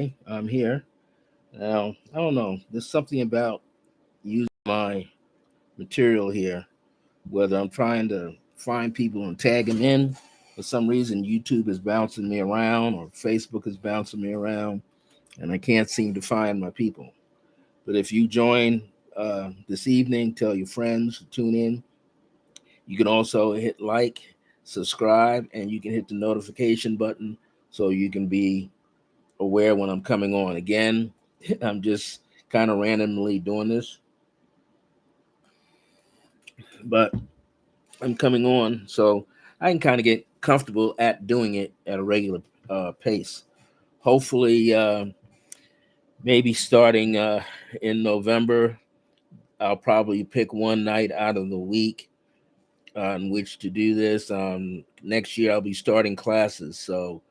Okay, I'm here. Now, I don't know. There's something about using my material here, whether I'm trying to find people and tag them in. For some reason, YouTube is bouncing me around or Facebook is bouncing me around, and I can't seem to find my people. But if you join this evening, tell your friends to tune in. You can also hit like, subscribe, and you can hit the notification button so you can be aware when I'm coming on. Again, I'm just kind of randomly doing this, but I'm coming on so I can kind of get comfortable at doing it at a regular pace. Hopefully, maybe starting in November, I'll probably pick one night out of the week on which to do this. Next year, I'll be starting classes. So,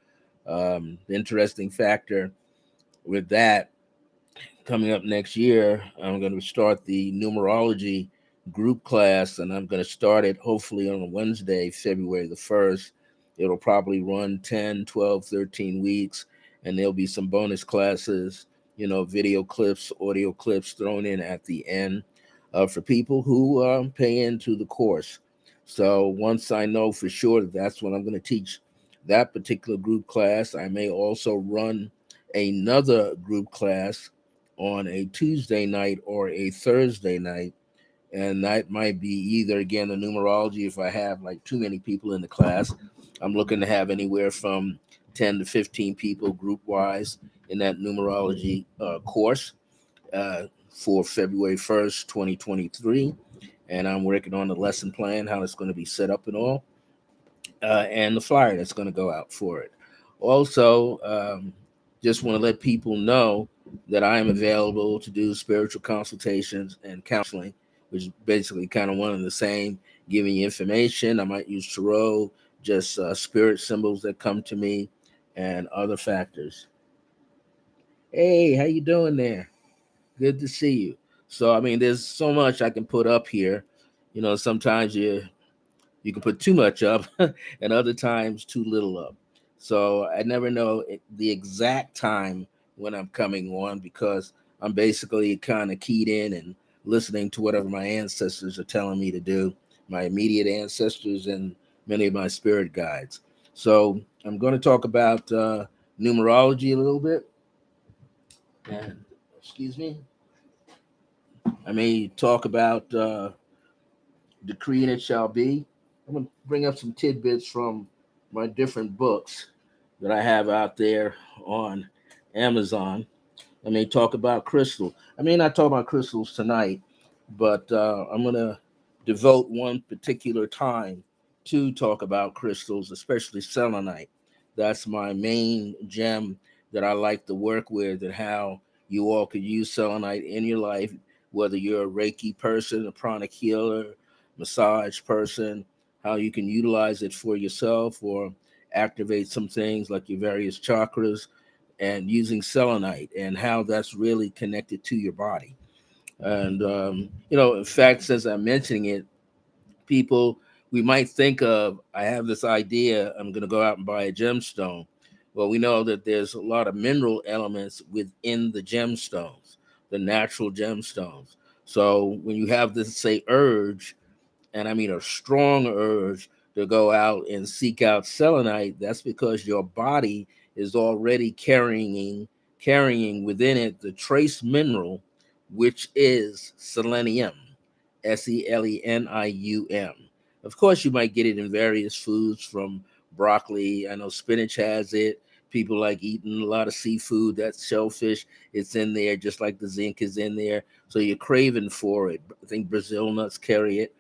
the interesting factor with that coming up next year, I'm going to start the numerology group class, and I'm going to start it hopefully on a Wednesday, February the 1st. It'll probably run 10, 12, 13 weeks, and there'll be some bonus classes, video clips, audio clips thrown in at the end for people who pay into the course. So once I know for sure that that's what I'm going to teach that particular group class, I may also run another group class on a Tuesday night or a Thursday night. And that might be either, again, the numerology. If I have like too many people in the class, I'm looking to have anywhere from 10 to 15 people group wise in that numerology course for February 1st, 2023. And I'm working on the lesson plan, how it's going to be set up and all, and the flyer that's going to go out for it. Also, just want to let people know that I am available to do spiritual consultations and counseling, which is basically kind of one and the same, giving you information. I might use tarot, just spirit symbols that come to me, and other factors. Hey, how you doing there? Good to see you. So, I mean, there's so much I can put up here. Sometimes you can put too much up, and other times too little up. So I never know the exact time when I'm coming on because I'm basically kind of keyed in and listening to whatever my ancestors are telling me to do, my immediate ancestors and many of my spirit guides. So I'm going to talk about numerology a little bit. And excuse me, I may talk about decree and it shall be. I'm going to bring up some tidbits from my different books that I have out there on Amazon. I may talk about crystal. I may not talk about crystals tonight, but I'm going to devote one particular time to talk about crystals, especially selenite. That's my main gem that I like to work with, and how you all could use selenite in your life, whether you're a Reiki person, a pranic healer, massage person, how you can utilize it for yourself or activate some things like your various chakras, and using selenite and how that's really connected to your body. And, in fact, since I'm mentioning it, people, we might think of, I have this idea, I'm going to go out and buy a gemstone. Well, we know that there's a lot of mineral elements within the gemstones, the natural gemstones. So when you have this, say, urge, and I mean a strong urge to go out and seek out selenite, that's because your body is already carrying within it the trace mineral, which is selenium, selenium. Of course, you might get it in various foods from broccoli. I know spinach has it. People like eating a lot of seafood. That's shellfish. It's in there, just like the zinc is in there. So you're craving for it. I think Brazil nuts carry it.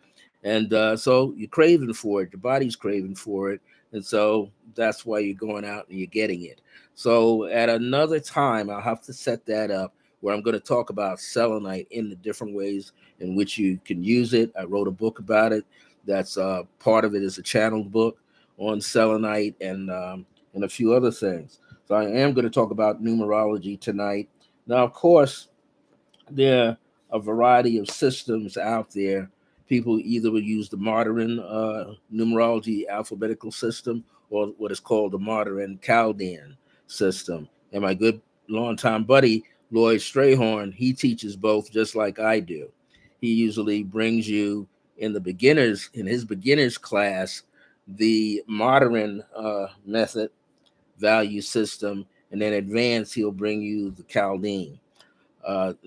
And so you're craving for it. Your body's craving for it. And so that's why you're going out and you're getting it. So at another time, I'll have to set that up where I'm going to talk about selenite in the different ways in which you can use it. I wrote a book about it. That's part of it is a channeled book on selenite and a few other things. So I am going to talk about numerology tonight. Now, of course, there are a variety of systems out there. People either will use the modern numerology alphabetical system or what is called the modern Chaldean system. And my good longtime buddy, Lloyd Strayhorn, he teaches both just like I do. He usually brings you in his beginners class, the modern method, value system, and then advanced, he'll bring you the Chaldean.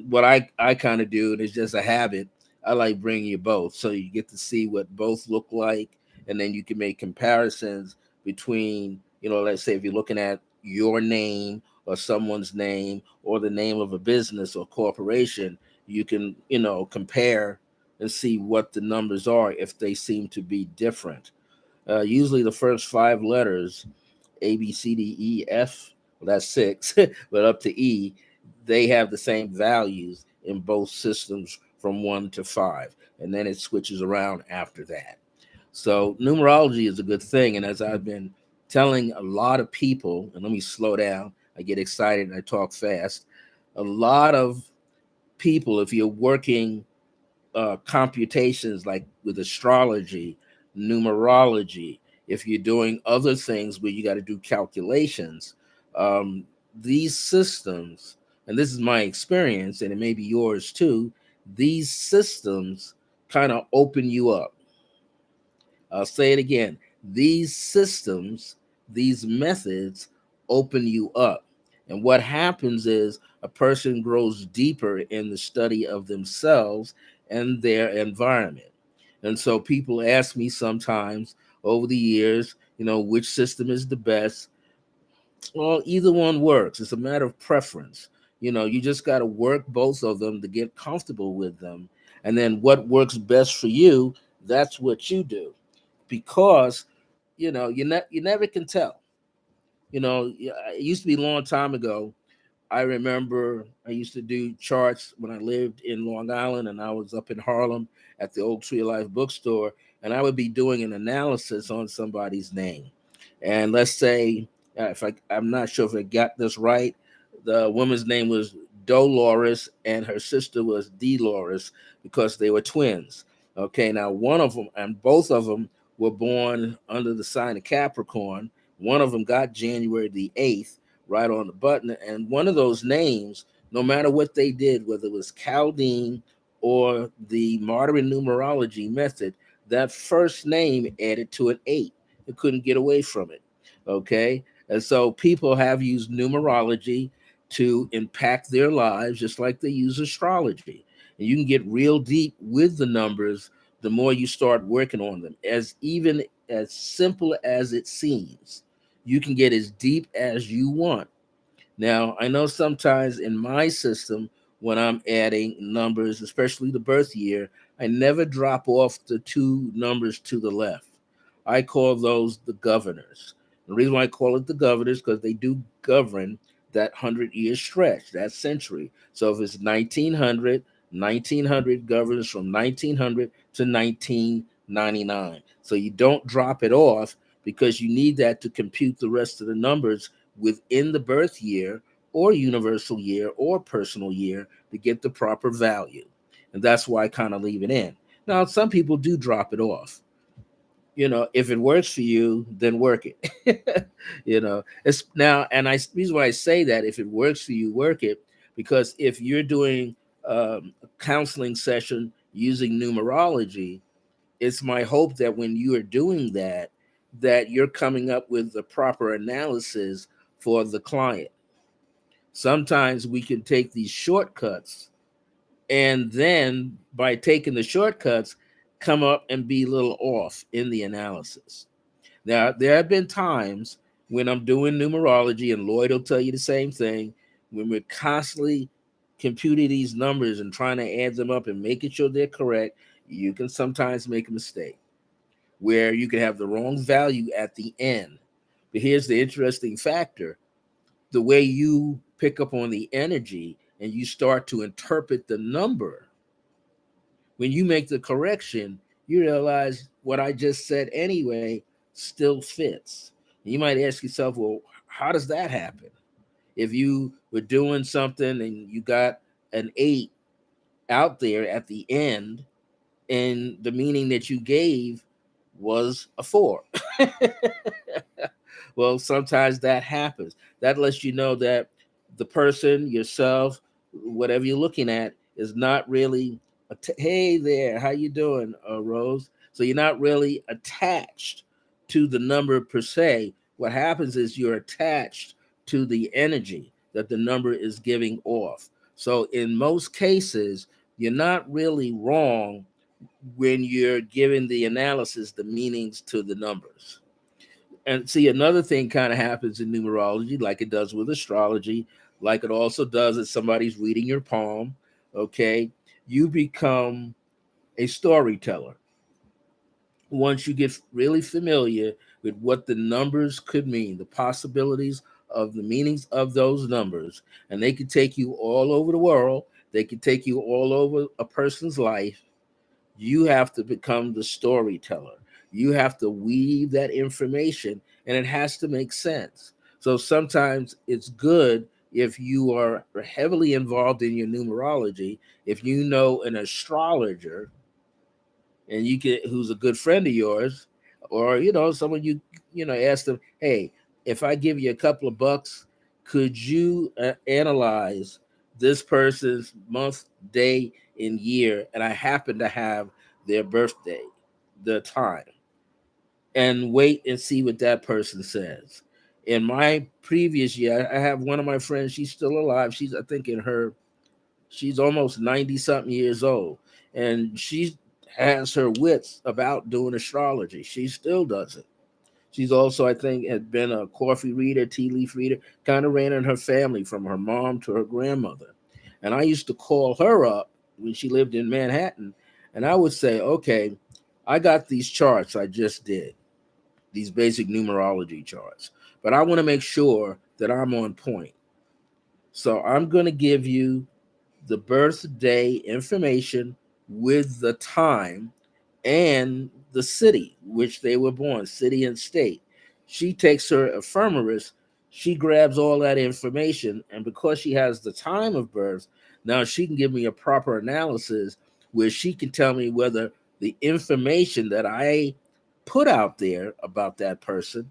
What I kind of do, and it's just a habit, I like bringing you both. So you get to see what both look like, and then you can make comparisons between, let's say if you're looking at your name or someone's name or the name of a business or corporation, you can, compare and see what the numbers are if they seem to be different. Usually the first five letters, A, B, C, D, E, F, well, that's six, but up to E, they have the same values in both systems from one to five. And then it switches around after that. So numerology is a good thing. And as I've been telling a lot of people, and let me slow down, I get excited and I talk fast. A lot of people, if you're working computations like with astrology, numerology, if you're doing other things where you got to do calculations, um, these systems, and this is my experience, and it may be yours too, these systems kind of open you up. I'll say it again. These systems, these methods open you up. And what happens is a person grows deeper in the study of themselves and their environment. And so people ask me sometimes over the years, which system is the best? Well, either one works. It's a matter of preference. You just got to work both of them to get comfortable with them. And then what works best for you, that's what you do, because you never can tell. It used to be a long time ago. I remember I used to do charts when I lived in Long Island and I was up in Harlem at the Oak Tree of Life bookstore, and I would be doing an analysis on somebody's name. And let's say, if I'm not sure if I got this right, the woman's name was Dolores and her sister was Dolores because they were twins. Okay, now one of them and both of them were born under the sign of Capricorn. One of them got January the 8th, right on the button. And one of those names, no matter what they did, whether it was Chaldean or the modern numerology method, that first name added to an 8. It couldn't get away from it. Okay. And so people have used numerology to impact their lives just like they use astrology. And you can get real deep with the numbers the more you start working on them. As even as simple as it seems, you can get as deep as you want. Now, I know sometimes in my system, when I'm adding numbers, especially the birth year, I never drop off the two numbers to the left. I call those the governors. The reason why I call it the governors because they do govern that 100-year stretch, that century. So if it's 1900, 1900 governs from 1900 to 1999. So you don't drop it off because you need that to compute the rest of the numbers within the birth year or universal year or personal year to get the proper value. And that's why I kind of leave it in. Now, some people do drop it off. If it works for you, then work it. It's now, and reason why I say that if it works for you, work it, because if you're doing a counseling session using numerology, it's my hope that when you are doing that, that you're coming up with the proper analysis for the client. Sometimes we can take these shortcuts and then by taking the shortcuts, come up and be a little off in the analysis. Now, there have been times when I'm doing numerology, and Lloyd will tell you the same thing, when we're constantly computing these numbers and trying to add them up and making sure they're correct, you can sometimes make a mistake where you can have the wrong value at the end. But here's the interesting factor: the way you pick up on the energy and you start to interpret the number, when you make the correction, you realize what I just said anyway still fits. And you might ask yourself, well, how does that happen? If you were doing something and you got an 8 out there at the end, and the meaning that you gave was a 4. Well, sometimes that happens. That lets you know that the person, yourself, whatever you're looking at, is not really, hey there, how you doing, Rose? So you're not really attached to the number per se. What happens is you're attached to the energy that the number is giving off. So in most cases, you're not really wrong when you're giving the analysis the meanings to the numbers. And see, another thing kind of happens in numerology, like it does with astrology, like it also does if somebody's reading your palm. Okay, you become a storyteller once you get really familiar with what the numbers could mean, the possibilities of the meanings of those numbers. And they could take you all over the world, they could take you all over a person's life. You have to become the storyteller. You have to weave that information, and it has to make sense. So sometimes it's good if you are heavily involved in your numerology, if you know an astrologer and you get who's a good friend of yours, or someone ask them, hey, if I give you a couple of bucks, could you analyze this person's month, day, and year, and I happen to have their birthday, the time, and wait and see what that person says. In my previous year, I have one of my friends, she's still alive, she's, I think, she's almost 90 something years old, and she has her wits about doing astrology. She still does it. She's also, I think, had been a coffee reader, tea leaf reader, kind of ran in her family from her mom to her grandmother. And I used to call her up when she lived in Manhattan, and I would say, okay, I got these charts I just did, these basic numerology charts, but I want to make sure that I'm on point. So I'm going to give you the birthday information with the time and the city which they were born, city and state. She takes her ephemeris, she grabs all that information, and because she has the time of birth, now she can give me a proper analysis where she can tell me whether the information that I put out there about that person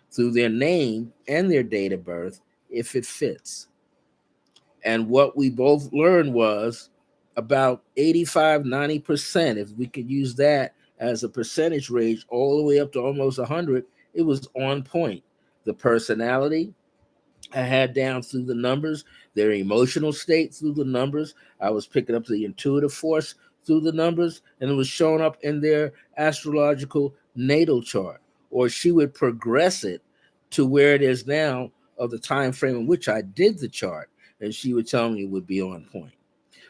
through their name and their date of birth, if it fits. And what we both learned was about 85, 90%, if we could use that as a percentage range all the way up to almost 100, it was on point. The personality I had down through the numbers, their emotional state through the numbers. I was picking up the intuitive force through the numbers, and it was showing up in their astrological natal chart. Or she would progress it to where it is now of the time frame in which I did the chart, and she would tell me it would be on point.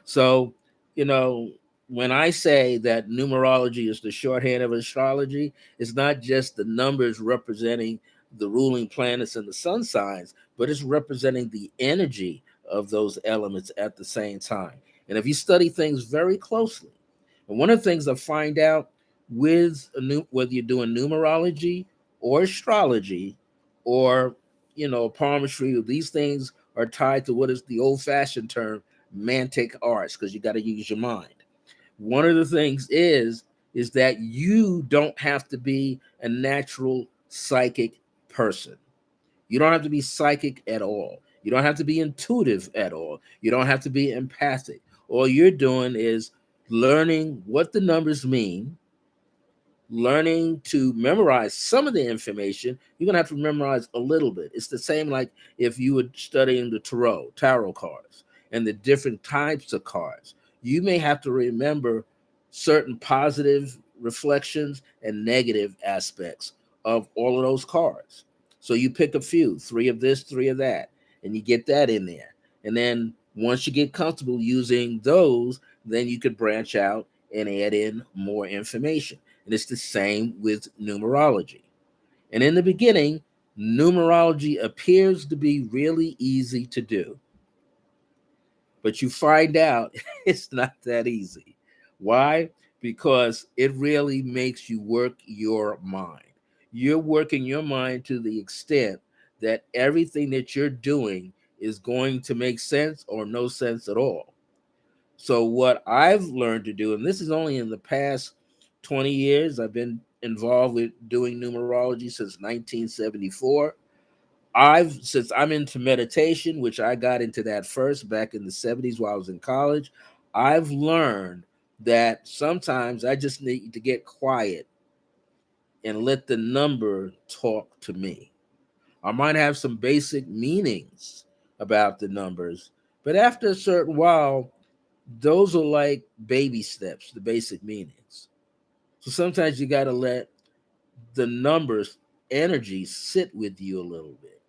So, you know, when I say that numerology is the shorthand of astrology, it's not just the numbers representing the ruling planets and the sun signs, but it's representing the energy of those elements at the same time. And if you study things very closely, and one of the things I find out with whether you're doing numerology or astrology or palmistry, these things are tied to what is the old-fashioned term mantic arts, because you got to use your mind. One of the things is that you don't have to be a natural psychic person. You don't have to be psychic at all. You don't have to be intuitive at all. You don't have to be empathic. All you're doing is learning what the numbers mean, learning to memorize some of the information. You're going to have to memorize a little bit. It's the same like if you were studying the tarot cards and the different types of cards. You may have to remember certain positive reflections and negative aspects of all of those cards. So you pick a few, three of this, three of that, and you get that in there. And then once you get comfortable using those, then you could branch out and add in more information. And it's the same with numerology. And in the beginning, numerology appears to be really easy to do, but you find out it's not that easy. Why? Because it really makes you work your mind. You're working your mind to the extent that everything that you're doing is going to make sense or no sense at all. So what I've learned to do, and this is only in the past 20 years, I've been involved with doing numerology since 1974. Since I'm into meditation, which I got into that first back in the 70s while I was in college, I've learned that sometimes I just need to get quiet and let the number talk to me. I might have some basic meanings about the numbers, but after a certain while, those are like baby steps, the basic meanings. So sometimes you got to let the numbers energy sit with you a little bit.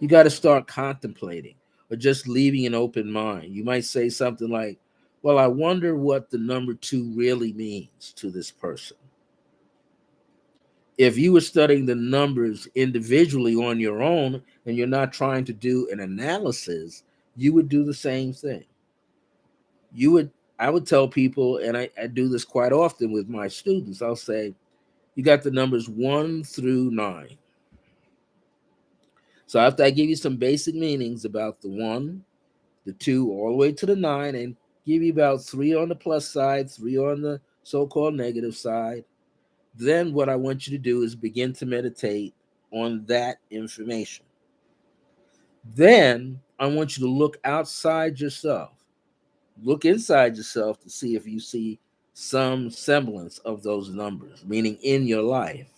You got to start contemplating or just leaving an open mind. You might say something like, well, I wonder what the number two really means to this person. If you were studying the numbers individually on your own and you're not trying to do an analysis, you would do the same thing. You would, I would tell people, and I do this quite often with my students, I'll say, you got the numbers 1 through 9. So after I give you some basic meanings about the 1, the 2, all the way to the 9, and give you about 3 on the plus side, 3 on the so-called negative side, then what I want you to do is begin to meditate on that information. Then I want you to look outside yourself. Look inside yourself to see if you see some semblance of those numbers, meaning in your life.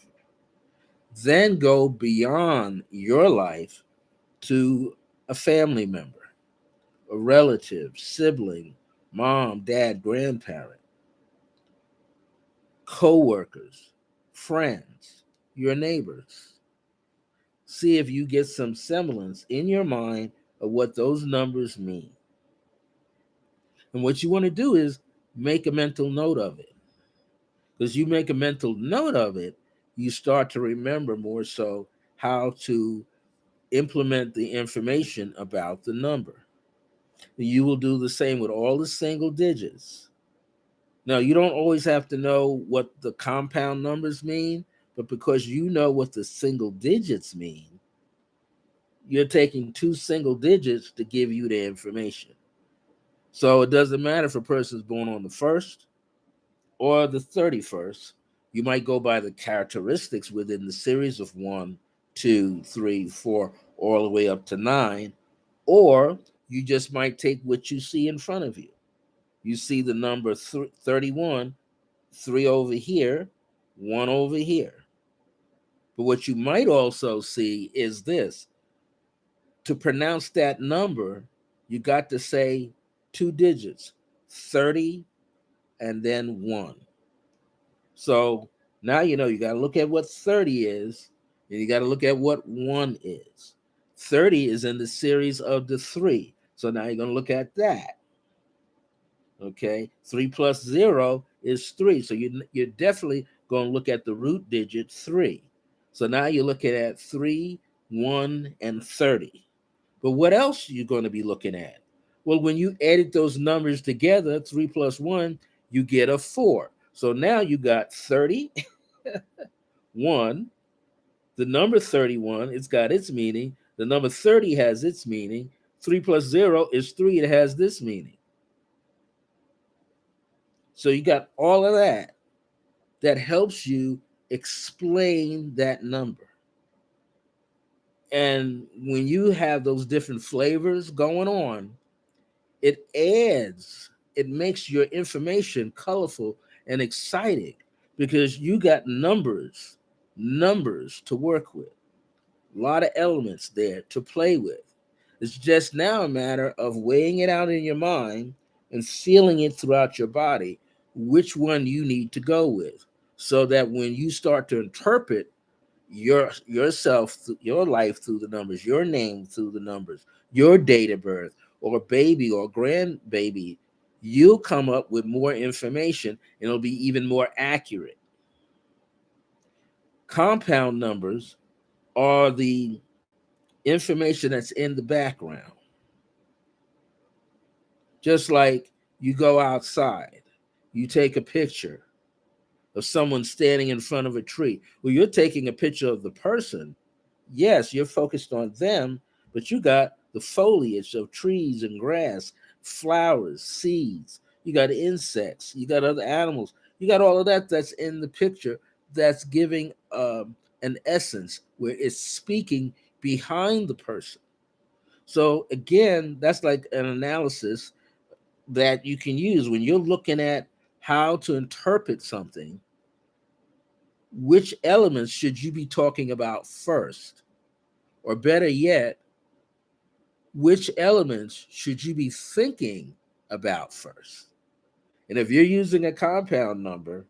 Then go beyond your life to a family member, a relative, sibling, mom, dad, grandparent, co-workers, friends, your neighbors. See if you get some semblance in your mind of what those numbers mean. And what you want to do is make a mental note of it. Because you make a mental note of it, you start to remember more so how to implement the information about the number. You will do the same with all the single digits. Now, you don't always have to know what the compound numbers mean, but because you know what the single digits mean, you're taking two single digits to give you the information. So it doesn't matter if a person is born on the 1st or the 31st. You might go by the characteristics within the series of 1, 2, 3, 4, all the way up to 9, or you just might take what you see in front of you. You see the number 31, 3 over here, 1 over here. But what you might also see is this: to pronounce that number, you got to say two digits, 30 and then 1. So now you know you got to look at what 30 is, and you got to look at what 1 is. 30 is in the series of the 3. So now you're going to look at that. Okay, 3 plus 0 is 3. So you're definitely going to look at the root digit 3. So now you're looking at 3, 1, and 30. But what else are you going to be looking at? Well, when you added those numbers together, 3 plus 1, you get a 4. So now you got 30, 1, the number 31, it's got its meaning. The number 30 has its meaning. 3 plus 0 is 3, it has this meaning. So you got all of that that helps you explain that number. And when you have those different flavors going on, it makes your information colorful and exciting because you got numbers to work with, a lot of elements there to play with. It's just now a matter of weighing it out in your mind and feeling it throughout your body, which one you need to go with, so that when you start to interpret yourself, your life through the numbers, your name through the numbers, your date of birth, or baby or grandbaby, you'll come up with more information and it'll be even more accurate. Compound numbers are the information that's in the background. Just like you go outside, you take a picture of someone standing in front of a tree. Well, you're taking a picture of the person. Yes, you're focused on them, but you got the foliage of trees and grass, flowers, seeds. You got insects. You got other animals. You got all of that that's in the picture that's giving an essence where it's speaking behind the person. So again, that's like an analysis that you can use when you're looking at how to interpret something. Which elements should you be talking about first? Or better yet, which elements should you be thinking about first? And if you're using a compound number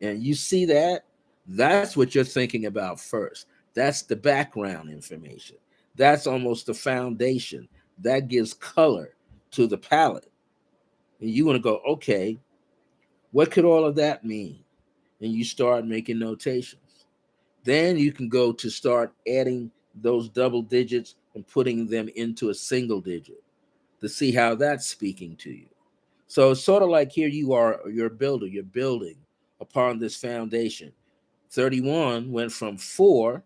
and you see that, that's what you're thinking about first. That's the background information. That's almost the foundation. That gives color to the palette. And you want to go, okay, what could all of that mean? And you start making notations. Then you can go to start adding those double digits and putting them into a single digit to see how that's speaking to you. So it's sort of like here you are, you're a builder, you're building upon this foundation. 31 went from 4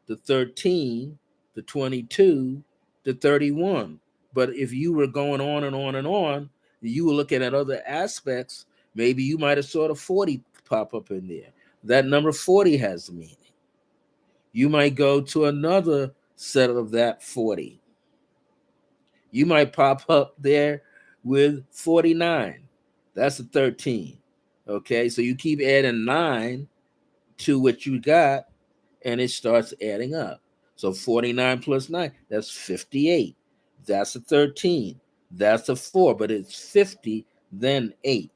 to 13 to 22 to 31. But if you were going on and on and on, you were looking at other aspects, maybe you might have saw the 40 pop up in there. That number 40 has meaning. You might go to another set of that 40. You might pop up there with 49. That's a 13. Okay, so you keep adding 9 to what you got, and it starts adding up. So 49 plus 9, that's 58. That's a 13. That's a 4, but it's 50, then 8.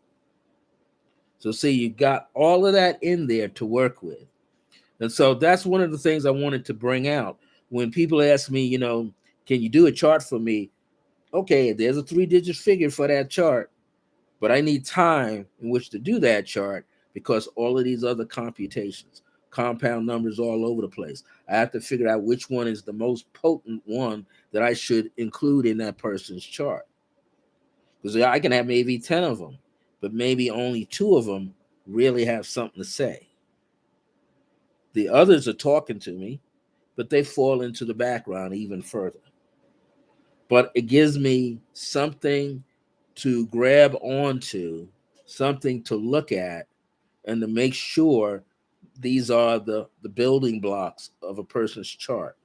So see, you got all of that in there to work with. And so that's one of the things I wanted to bring out. When people ask me, can you do a chart for me? Okay, there's a 3-digit figure for that chart, but I need time in which to do that chart because all of these other computations, compound numbers all over the place. I have to figure out which one is the most potent one that I should include in that person's chart. Because I can have maybe 10 of them, but maybe only 2 of them really have something to say. The others are talking to me, but they fall into the background even further. But it gives me something to grab onto, something to look at, and to make sure these are the building blocks of a person's chart.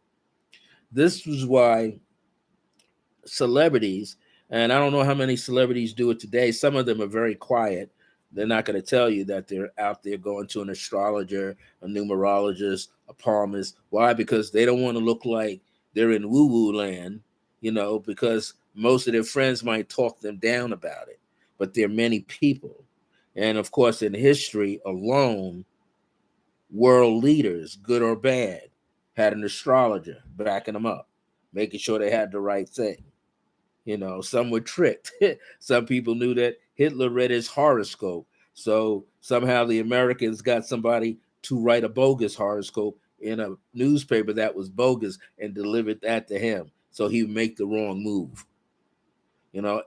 This is why celebrities, and I don't know how many celebrities do it today. Some of them are very quiet. They're not going to tell you that they're out there going to an astrologer, a numerologist, a palmist. Why? Because they don't want to look like they're in woo-woo land, because most of their friends might talk them down about it. But there are many people. And of course, in history alone, world leaders, good or bad, had an astrologer backing them up, making sure they had the right thing. Some were tricked. Some people knew that Hitler read his horoscope. So somehow the Americans got somebody to write a bogus horoscope in a newspaper that was bogus and delivered that to him. So he would make the wrong move.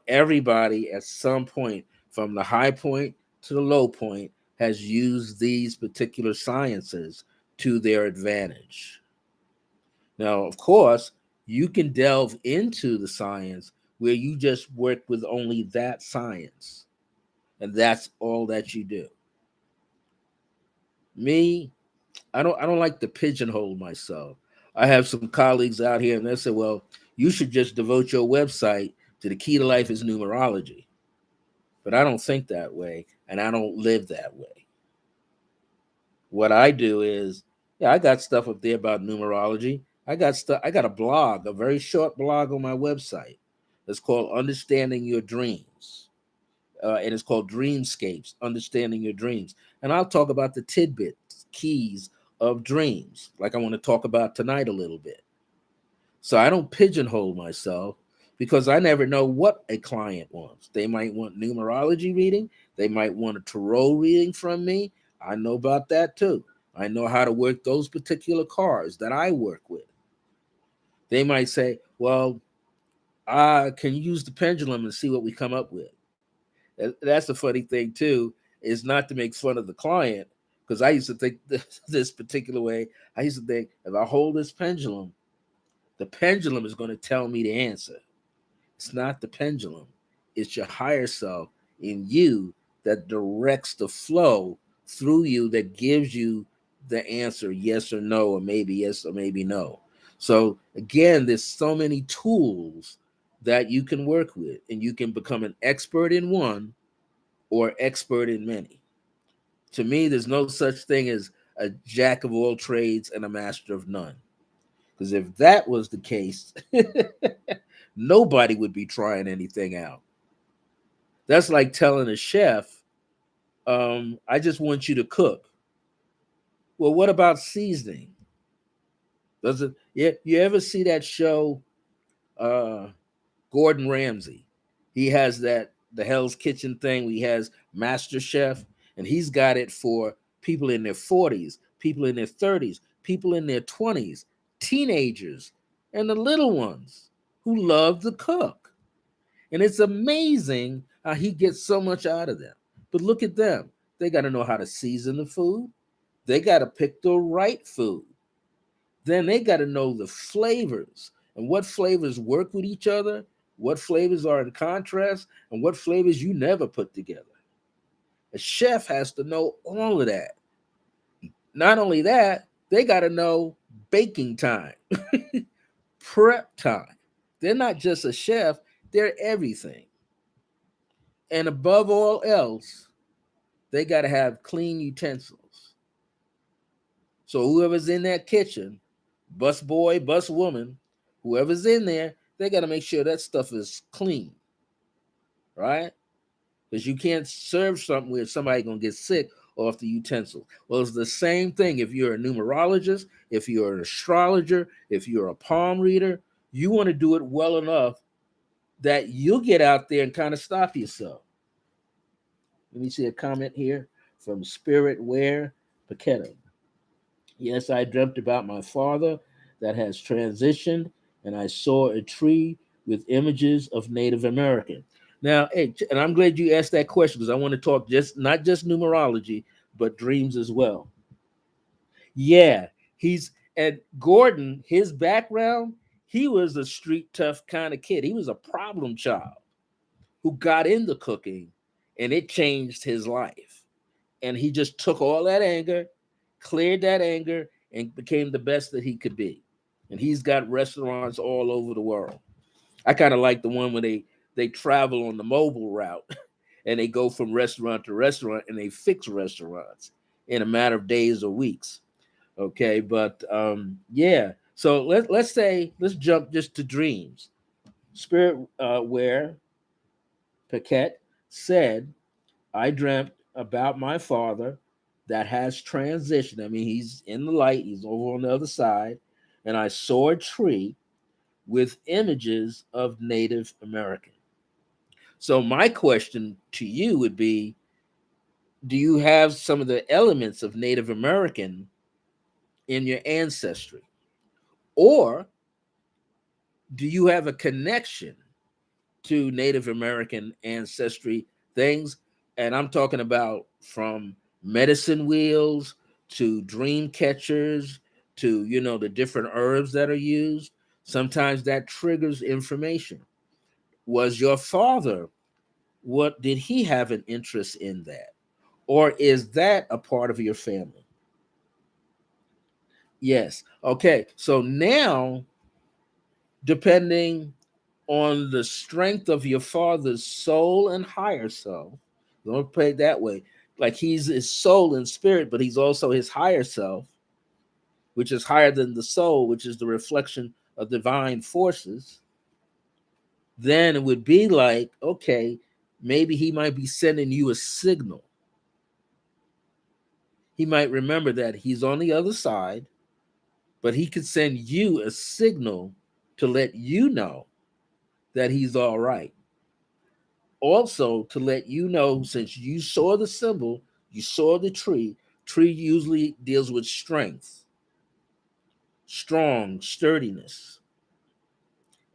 Everybody at some point, from the high point to the low point, has used these particular sciences to their advantage. Now, of course, you can delve into the science where you just work with only that science, and that's all that you do. Me, I don't like to pigeonhole myself. I have some colleagues out here, and they say, "Well, you should just devote your website to the key to life is numerology." But I don't think that way, and I don't live that way. What I do is, yeah, I got stuff up there about numerology. I got stuff. I got a blog, a very short blog on my website. It's called Understanding Your Dreams, and it's called Dreamscapes, Understanding Your Dreams. And I'll talk about the tidbits, keys of dreams, like I want to talk about tonight a little bit. So I don't pigeonhole myself because I never know what a client wants. They might want numerology reading. They might want a tarot reading from me. I know about that too. I know how to work those particular cards that I work with. They might say, well, I can use the pendulum and see what we come up with. That's the funny thing too, is not to make fun of the client, because I used to think this particular way. I used to think if I hold this pendulum, the pendulum is going to tell me the answer. It's not the pendulum. It's your higher self in you that directs the flow through you, that gives you the answer, yes or no, or maybe yes or maybe no. So again, there's so many tools that you can work with, and you can become an expert in one or expert in many. To me, there's no such thing as a jack of all trades and a master of none. Because if that was the case, nobody would be trying anything out. That's like telling a chef, I just want you to cook. Well, what about seasoning? Does it? Yeah, you ever see that show, uh, Gordon Ramsay? He has the Hell's Kitchen thing. He has Master Chef, and he's got it for people in their 40s, people in their 30s, people in their 20s, teenagers, and the little ones who love to cook. And it's amazing how he gets so much out of them. But look at them. They got to know how to season the food. They got to pick the right food. Then they got to know the flavors and what flavors work with each other, what flavors are in contrast, and what flavors you never put together. A chef has to know all of that. Not only that, they got to know baking time, prep time. They're not just a chef, they're everything. And above all else, they got to have clean utensils. So whoever's in that kitchen, bus boy, bus woman, whoever's in there, they got to make sure that stuff is clean, right? Because you can't serve something where somebody's going to get sick off the utensil. Well, it's the same thing if you're a numerologist, if you're an astrologer, if you're a palm reader, you want to do it well enough that you'll get out there and kind of stop yourself. Let me see a comment here from Spirit Wear Paquetta. Yes, I dreamt about my father that has transitioned, and I saw a tree with images of Native American. Now, hey, and I'm glad you asked that question because I want to talk just not just numerology, but dreams as well. Yeah, he's and Gordon, his background, he was a street tough kind of kid. He was a problem child who got into cooking, and it changed his life. And he just took all that anger, cleared that anger, and became the best that he could be. And he's got restaurants all over the world. I kind of like the one where they travel on the mobile route and they go from restaurant to restaurant and they fix restaurants in a matter of days or weeks. Okay, but yeah. So let's jump just to dreams. Spirit where Paquette said, I dreamt about my father that has transitioned. I mean, he's in the light, he's over on the other side, and I saw a tree with images of Native American. So, my question to you would be, do you have some of the elements of Native American in your ancestry? Or do you have a connection to Native American ancestry things? And I'm talking about from medicine wheels to dream catchers to, the different herbs that are used. Sometimes that triggers information. Was your father, what did he have an interest in that? Or is that a part of your family? Yes. Okay. So now, depending on the strength of your father's soul and higher self. Don't pray it that way. Like he's his soul and spirit, but he's also his higher self, which is higher than the soul, which is the reflection of divine forces. Then it would be like, okay, maybe he might be sending you a signal. He might remember that he's on the other side, but he could send you a signal to let you know that he's all right. Also to let you know, since you saw the symbol, you saw the tree usually deals with strength, strong sturdiness,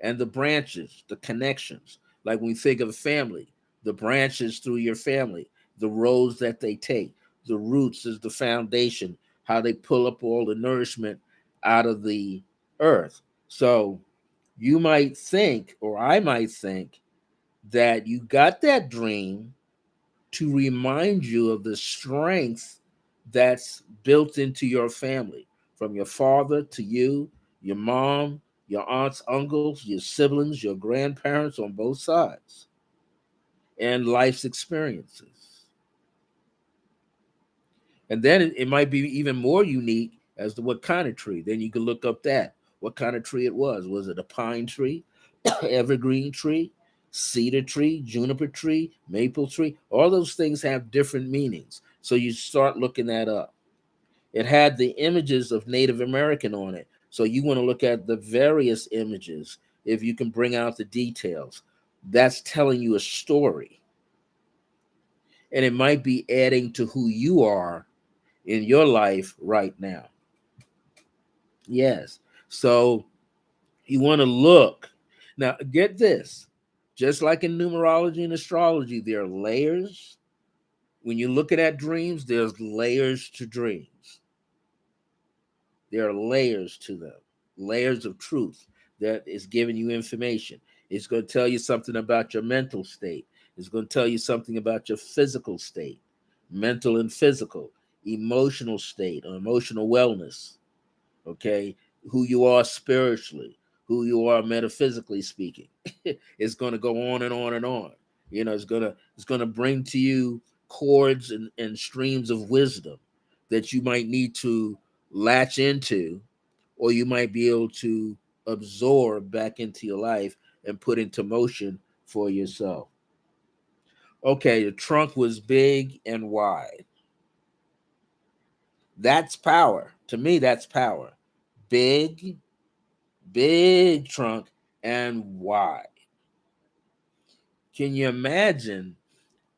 and the branches, the connections. Like when you think of a family, the branches through your family, the roads that they take, the roots is the foundation, how they pull up all the nourishment out of the earth. So you might think, or I might think, that you got that dream to remind you of the strength that's built into your family, from your father to you, your mom, your aunts, uncles, your siblings, your grandparents on both sides, and life's experiences. And then it might be even more unique as to what kind of tree. Then you can look up that, what kind of tree it was. Was it a pine tree, evergreen tree, cedar tree, juniper tree, maple tree? All those things have different meanings. So you start looking that up. It had the images of Native American on it. So you want to look at the various images if you can bring out the details. That's telling you a story. And it might be adding to who you are in your life right now. Yes. So you want to look. Now, get this. Just like in numerology and astrology, there are layers. When you're looking at dreams, there's layers to dreams. There are layers to them, layers of truth that is giving you information. It's going to tell you something about your mental state. It's going to tell you something about your physical state, mental and physical, emotional state, or emotional wellness. Okay, who you are spiritually, who you are metaphysically speaking. It's going to go on and on and on. It's gonna bring to you chords and streams of wisdom that you might need to latch into, or you might be able to absorb back into your life and put into motion for yourself. Okay, the trunk was big and wide. That's power. To me, that's power. Big, big trunk and wide. Can you imagine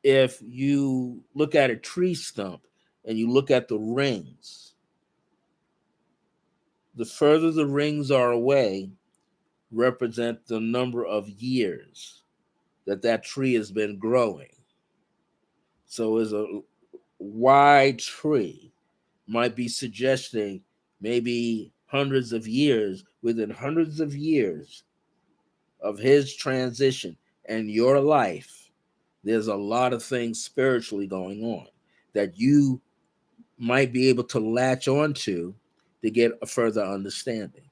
if you look at a tree stump and you look at the rings? The further the rings are away, represent the number of years that tree has been growing. So, as a wide tree might be suggesting maybe hundreds of years, within hundreds of years of his transition and your life, there's a lot of things spiritually going on that you might be able to latch onto to get a further understanding.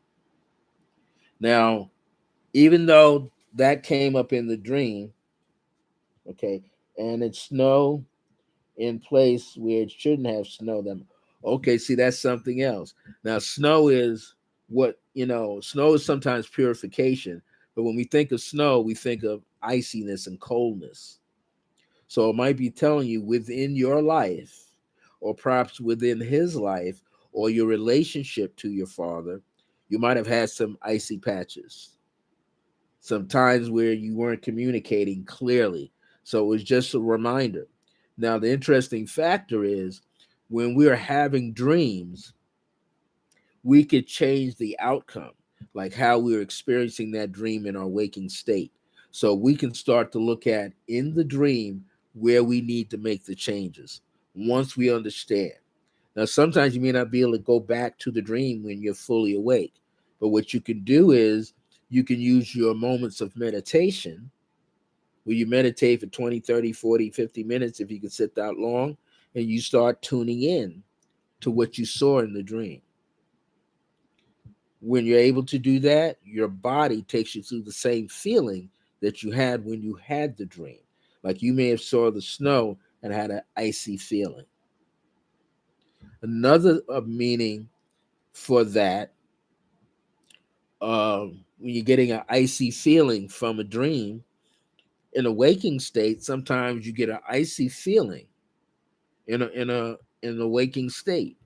Now, even though that came up in the dream, okay, and it's snow in place where it shouldn't have snow, then okay, see, that's something else. Now, snow is sometimes purification, but when we think of snow, we think of iciness and coldness. So it might be telling you within your life, or perhaps within his life, or your relationship to your father, you might have had some icy patches, some times where you weren't communicating clearly. So it was just a reminder. Now, the interesting factor is when we are having dreams, we could change the outcome, like how we're experiencing that dream in our waking state. So we can start to look at in the dream where we need to make the changes once we understand. Now, sometimes you may not be able to go back to the dream when you're fully awake, but what you can do is you can use your moments of meditation where you meditate for 20, 30, 40, 50 minutes if you can sit that long, and you start tuning in to what you saw in the dream. When you're able to do that, your body takes you through the same feeling that you had when you had the dream. Like you may have saw the snow and had an icy feeling. Another meaning for that, when you're getting an icy feeling from a dream, in a waking state, sometimes you get an icy feeling in a waking state.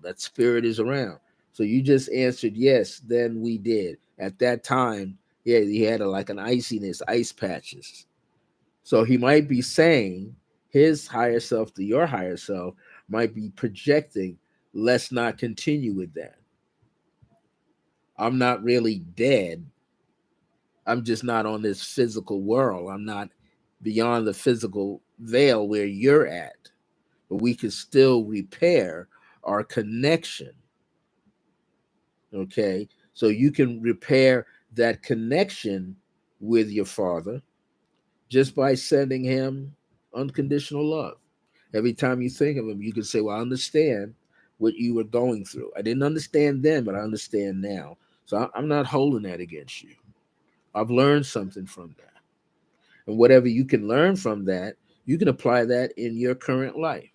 That spirit is around. So you just answered yes. Then we did at that time. Yeah, he had like an iciness, ice patches. So he might be saying his higher self to your higher self might be projecting. Let's not continue with that. I'm not really dead. I'm just not on this physical world. I'm not beyond the physical veil where you're at. But we can still repair our connection. Okay. So you can repair that connection with your father just by sending him unconditional love. Every time you think of him, you can say, well, I understand what you were going through. I didn't understand then, but I understand now. So I'm not holding that against you. I've learned something from that. And whatever you can learn from that, you can apply that in your current life.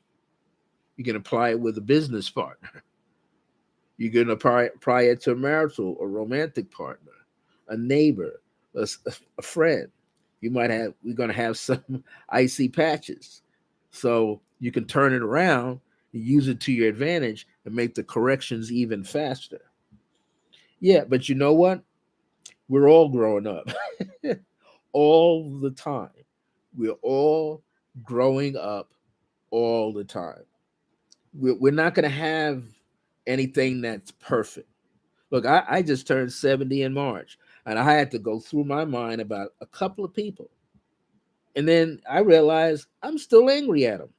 You can apply it with a business partner. You can apply it to a marital or romantic partner, a neighbor, a friend. We're going to have some icy patches. So you can turn it around and use it to your advantage and make the corrections even faster. Yeah, but you know what? We're all growing up all the time. We're all growing up all the time. We're not going to have anything that's perfect. Look, I just turned 70 in March, and I had to go through my mind about a couple of people. And then I realized I'm still angry at them,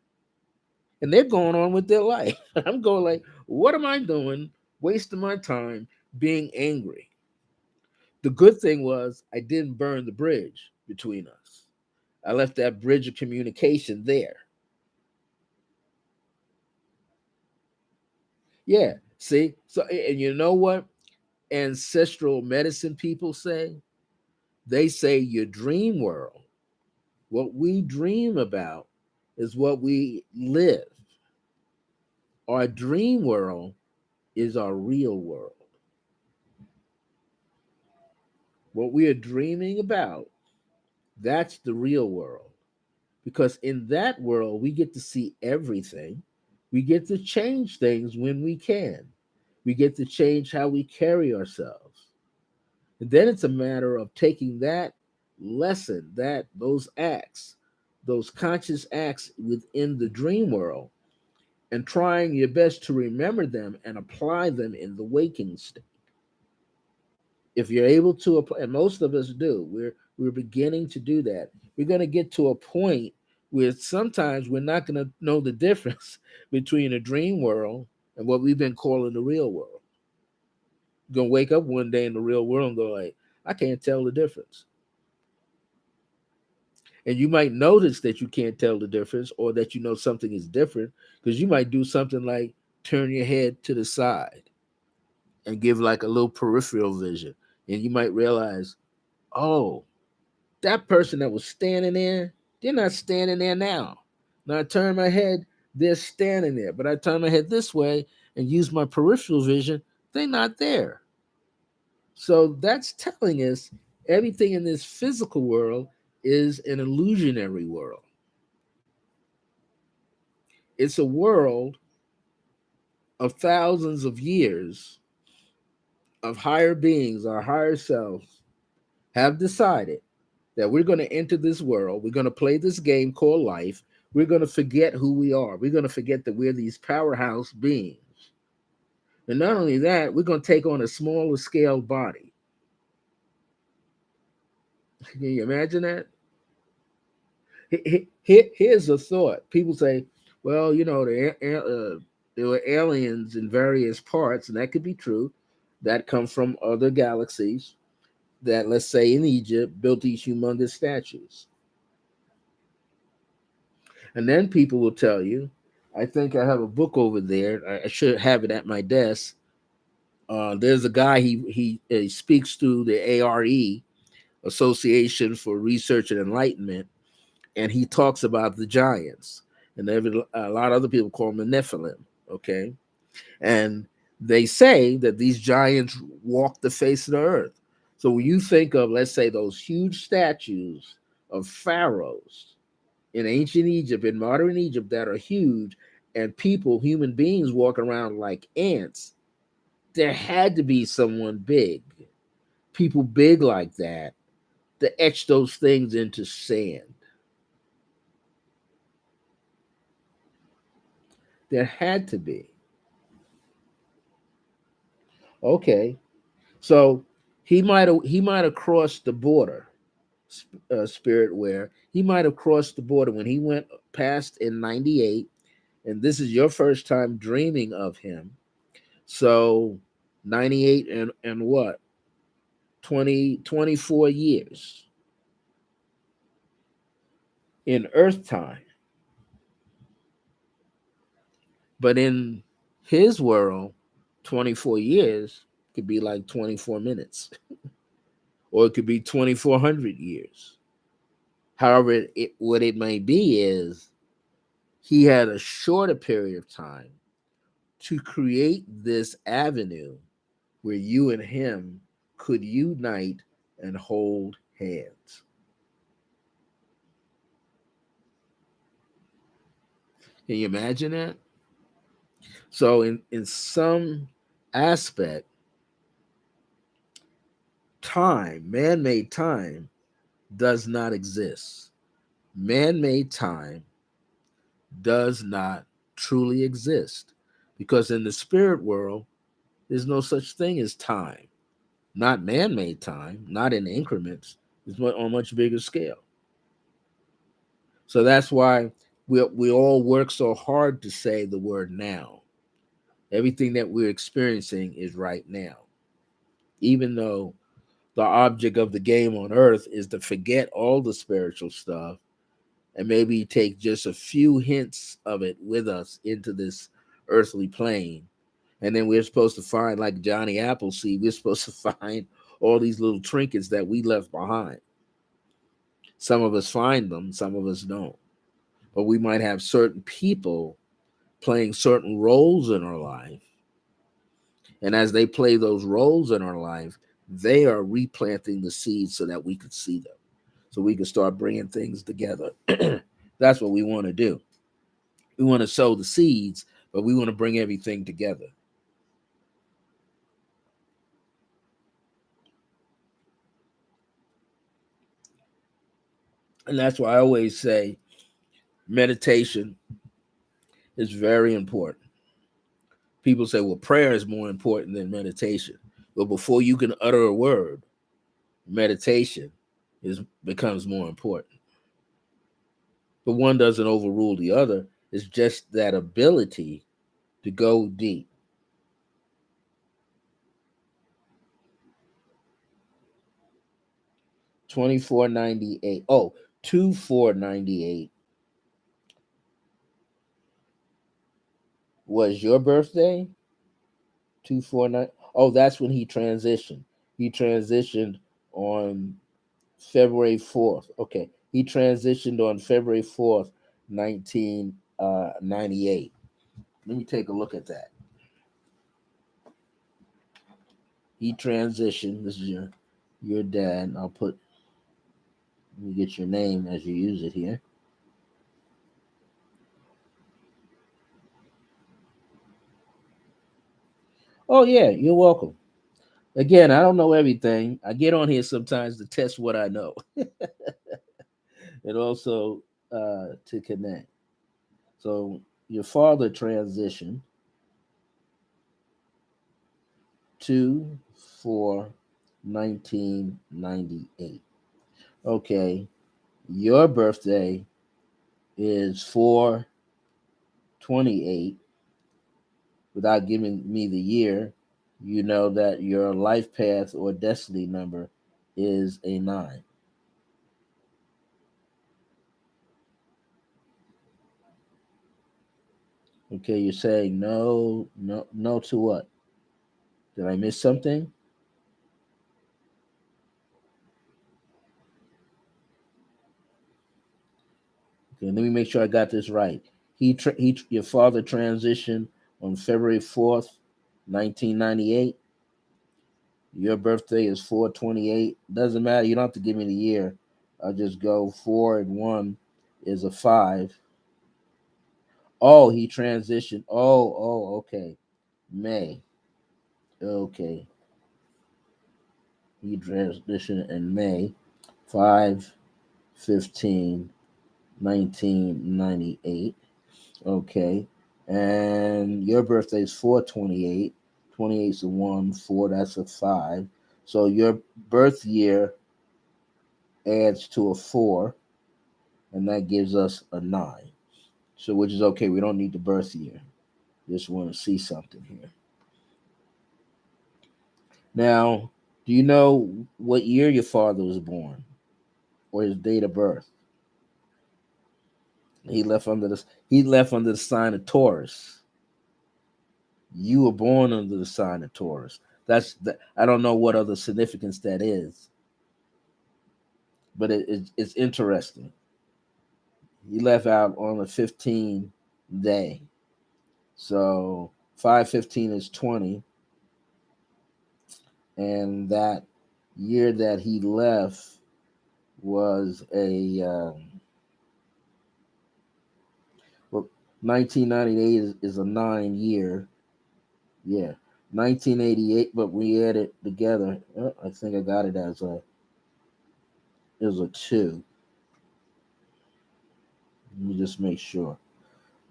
and they're going on with their life. I'm going like, what am I doing? Wasting my time being angry. The good thing was I didn't burn the bridge between us. I left that bridge of communication there. Yeah. See? So, and you know what ancestral medicine people say? They say your dream world, what we dream about, is what we live. Our dream world is our real world. What we are dreaming about, that's the real world. Because in that world, we get to see everything. We get to change things when we can. We get to change how we carry ourselves. And then it's a matter of taking that lesson, those acts, those conscious acts within the dream world, and trying your best to remember them and apply them in the waking state. If you're able to apply, and most of us do, we're beginning to do that. We're going to get to a point where sometimes we're not going to know the difference between a dream world and what we've been calling the real world. You're going to wake up one day in the real world and go like, I can't tell the difference. And you might notice that you can't tell the difference or that you know something is different because you might do something like turn your head to the side and give like a little peripheral vision. And you might realize, oh, that person that was standing there, they're not standing there now. Now I turn my head, they're standing there. But I turn my head this way and use my peripheral vision, they're not there. So that's telling us everything in this physical world is an illusionary world. It's a world of thousands of years of higher beings, our higher selves, have decided that we're going to enter this world. We're going to play this game called life. We're going to forget who we are. We're going to forget that we're these powerhouse beings. And not only that, we're going to take on a smaller scale body. Can you imagine that? Here's a thought. People say, well, there were aliens in various parts, and that could be true, that come from other galaxies that, let's say in Egypt, built these humongous statues. And then people will tell you, I think I have a book over there. I should have it at my desk. There's a guy, he speaks to the ARE, Association for Research and Enlightenment, and he talks about the giants. And a lot of other people call them the Nephilim, okay? And they say that these giants walk the face of the earth. So when you think of, let's say, those huge statues of pharaohs in ancient Egypt, in modern Egypt, that are huge, and people, human beings, walk around like ants, there had to be someone big, people big like that, to etch those things into sand. There had to be. Okay, so he might have crossed the border, spirit where he might have crossed the border when he went past in 98, and this is your first time dreaming of him. So 98 and what? 24 years in Earth time. But in His world, 24 years, could be like 24 minutes, or it could be 2,400 years. However, what it may be is he had a shorter period of time to create this avenue where you and him could unite and hold hands. Can you imagine that? So, in some aspect, time, man made time, does not exist. Man made time does not truly exist because in the spirit world, there's no such thing as time. Not man made time, not in increments, it's on a much bigger scale. So that's why we all work so hard to say the word now. Everything that we're experiencing is right now. Even though the object of the game on earth is to forget all the spiritual stuff and maybe take just a few hints of it with us into this earthly plane. And then we're supposed to find, like Johnny Appleseed, we're supposed to find all these little trinkets that we left behind. Some of us find them, some of us don't. But we might have certain people playing certain roles in our life. And as they play those roles in our life, they are replanting the seeds so that we could see them, so we can start bringing things together. That's what we want to do. We want to sow the seeds, but we want to bring everything together. And that's why I always say meditation is very important. People say, well, prayer is more important than meditation. But before you can utter a word, meditation becomes more important. But one doesn't overrule the other. It's just that ability to go deep. 2498. Oh, 2498 was your birthday? 249. Oh, that's when he transitioned. He transitioned on February 4th. Okay. He transitioned on February 4th, 1998. Let me take a look at that. He transitioned. This is your dad. I'll put, let me get your name as you use it here. Oh, yeah. You're welcome. Again, I don't know everything. I get on here sometimes to test what I know and also to connect. So your father transitioned 2 4 1998. Okay, your birthday is 4/28. Without giving me the year, you know that your life path or destiny number is a 9. Okay, you're saying no, no, no to what? Did I miss something? Okay, let me make sure I got this right. Your father transitioned on February 4th, 1998. Your birthday is 4/28. Doesn't matter. You don't have to give me the year. I'll just go 4 and 1 is a 5. Oh, he transitioned. Okay. May. Okay. He transitioned in May 5/15/1998. Okay. And your birthday is 4/28. 28 is a 1, 4, that's a 5. So your birth year adds to a 4, and that gives us a 9. So, which is okay. We don't need the birth year. Just want to see something here. Now, do you know what year your father was born or his date of birth? He left under the sign of Taurus. You were born under the sign of Taurus. I don't know what other significance that is, but it's interesting. He left out on the 15th day. So 515 is 20. And that year that he left was well, 1998 is a 9 year. Yeah. 1988, but we add it together. I think I got it as a 2. Let me just make sure.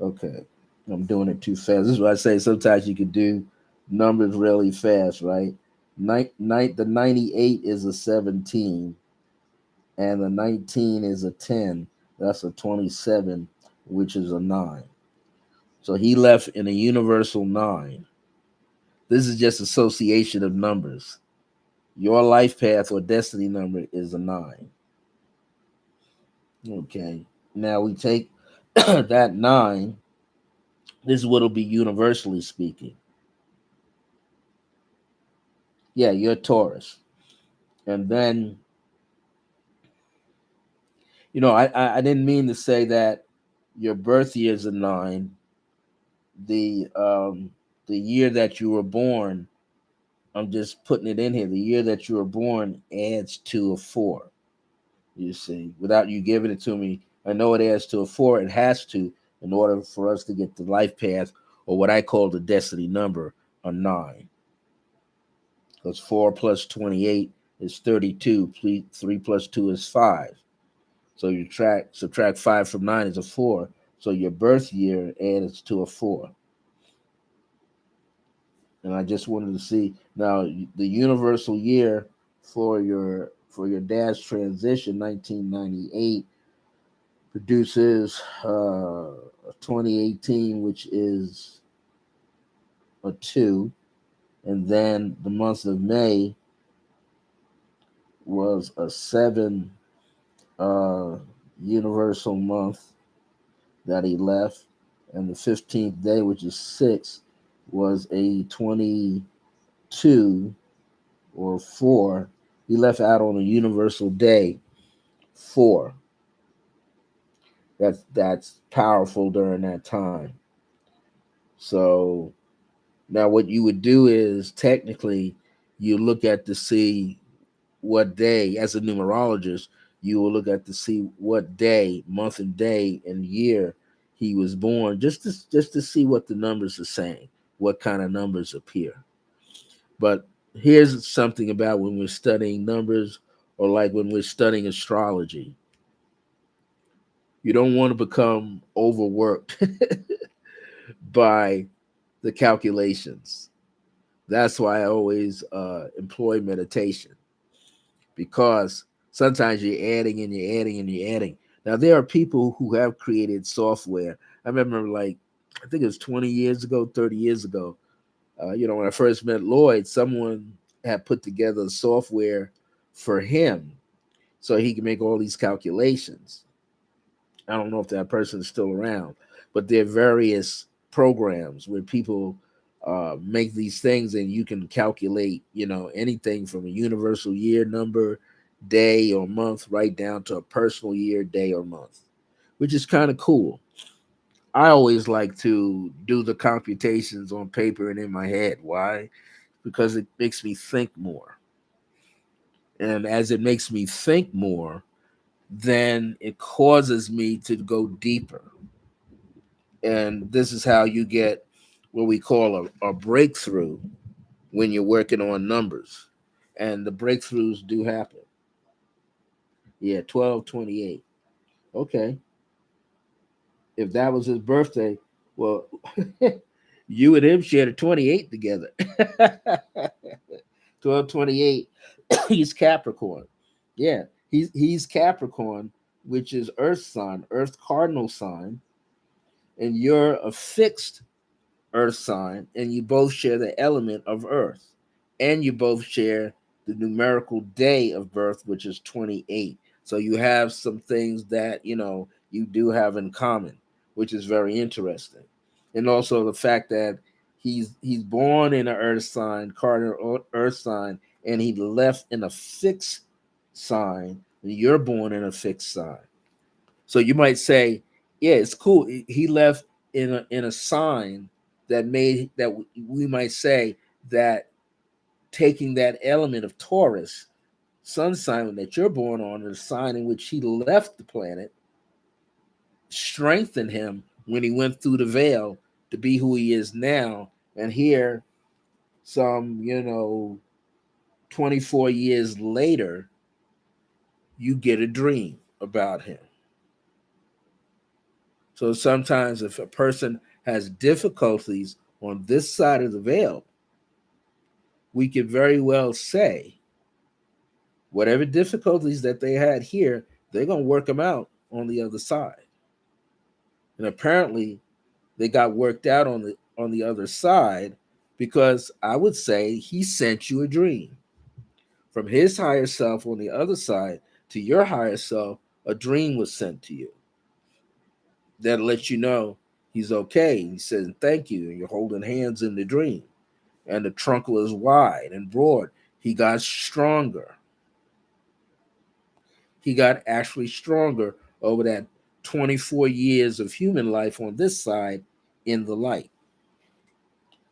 Okay. I'm doing it too fast. This is what I say. Sometimes you could do numbers really fast, right? The 98 is a 17, and the 19 is a 10. That's a 27, which is a 9. So he left in a universal 9. This is just association of numbers. Your life path or destiny number is a 9. Okay. Now we take that 9. This is what it'll be universally speaking. Yeah, you're Taurus. And then, I didn't mean to say that your birth year is a 9. The the year that you were born, I'm just putting it in here. The year that you were born adds to a 4. You see, without you giving it to me, I know it adds to a 4. It has to, in order for us to get the life path, or what I call the destiny number, a 9. Because 4 plus 28 is 32. 3 plus 2 is 5. So you subtract 5 from 9 is a 4. So your birth year adds to a 4. And I just wanted to see now the universal year for your dad's transition, 1998, produces 2018, which is a 2, and then the month of May was a 7 uh, universal month that he left, and the 15th day, which is 6, was a 22 or 4. He left out on a universal day 4. That's powerful during that time. So now what you would do is technically you look at to see what day, as a numerologist, you will look at to see what day, month and day and year he was born, just to see what the numbers are saying, what kind of numbers appear. But here's something about when we're studying numbers, or like when we're studying astrology. You don't want to become overworked by the calculations. That's why I always employ meditation, because sometimes you're adding and you're adding and you're adding. Now, there are people who have created software. I remember, like, I think it was 20 years ago, 30 years ago, when I first met Lloyd, someone had put together software for him so he can make all these calculations. I don't know if that person is still around, but there are various programs where people make these things, and you can calculate, anything from a universal year number, day or month, right down to a personal year, day or month, which is kind of cool. I always like to do the computations on paper and in my head. Why? Because it makes me think more. And as it makes me think more, then it causes me to go deeper. And this is how you get what we call a breakthrough when you're working on numbers. And the breakthroughs do happen. Yeah, 1228. Okay. If that was his birthday, well, you and him shared a 28 together. 1228. He's Capricorn. Yeah, he's Capricorn, which is Earth sign, Earth cardinal sign, and you're a fixed Earth sign, and you both share the element of Earth, and you both share the numerical day of birth, which is 28. So you have some things that you do have in common, which is very interesting, and also the fact that He's born in an earth sign, cardinal earth sign, and he left in a fixed sign. And you're born in a fixed sign. So you might say, yeah, it's cool. He left in a sign that made that we might say that taking that element of Taurus, sun sign that you're born on, the sign in which he left the planet, strengthened him when he went through the veil to be who he is now. And here, some 24 years later, you get a dream about him. So sometimes if a person has difficulties on this side of the veil, we could very well say whatever difficulties that they had here, they're going to work them out on the other side. And apparently they got worked out on the other side, because I would say he sent you a dream from his higher self on the other side to your higher self. A dream was sent to you that lets you know he's okay. He says thank you, and you're holding hands in the dream, and the trunk was wide and broad. He got stronger. He got actually stronger over that 24 years of human life on this side in the light.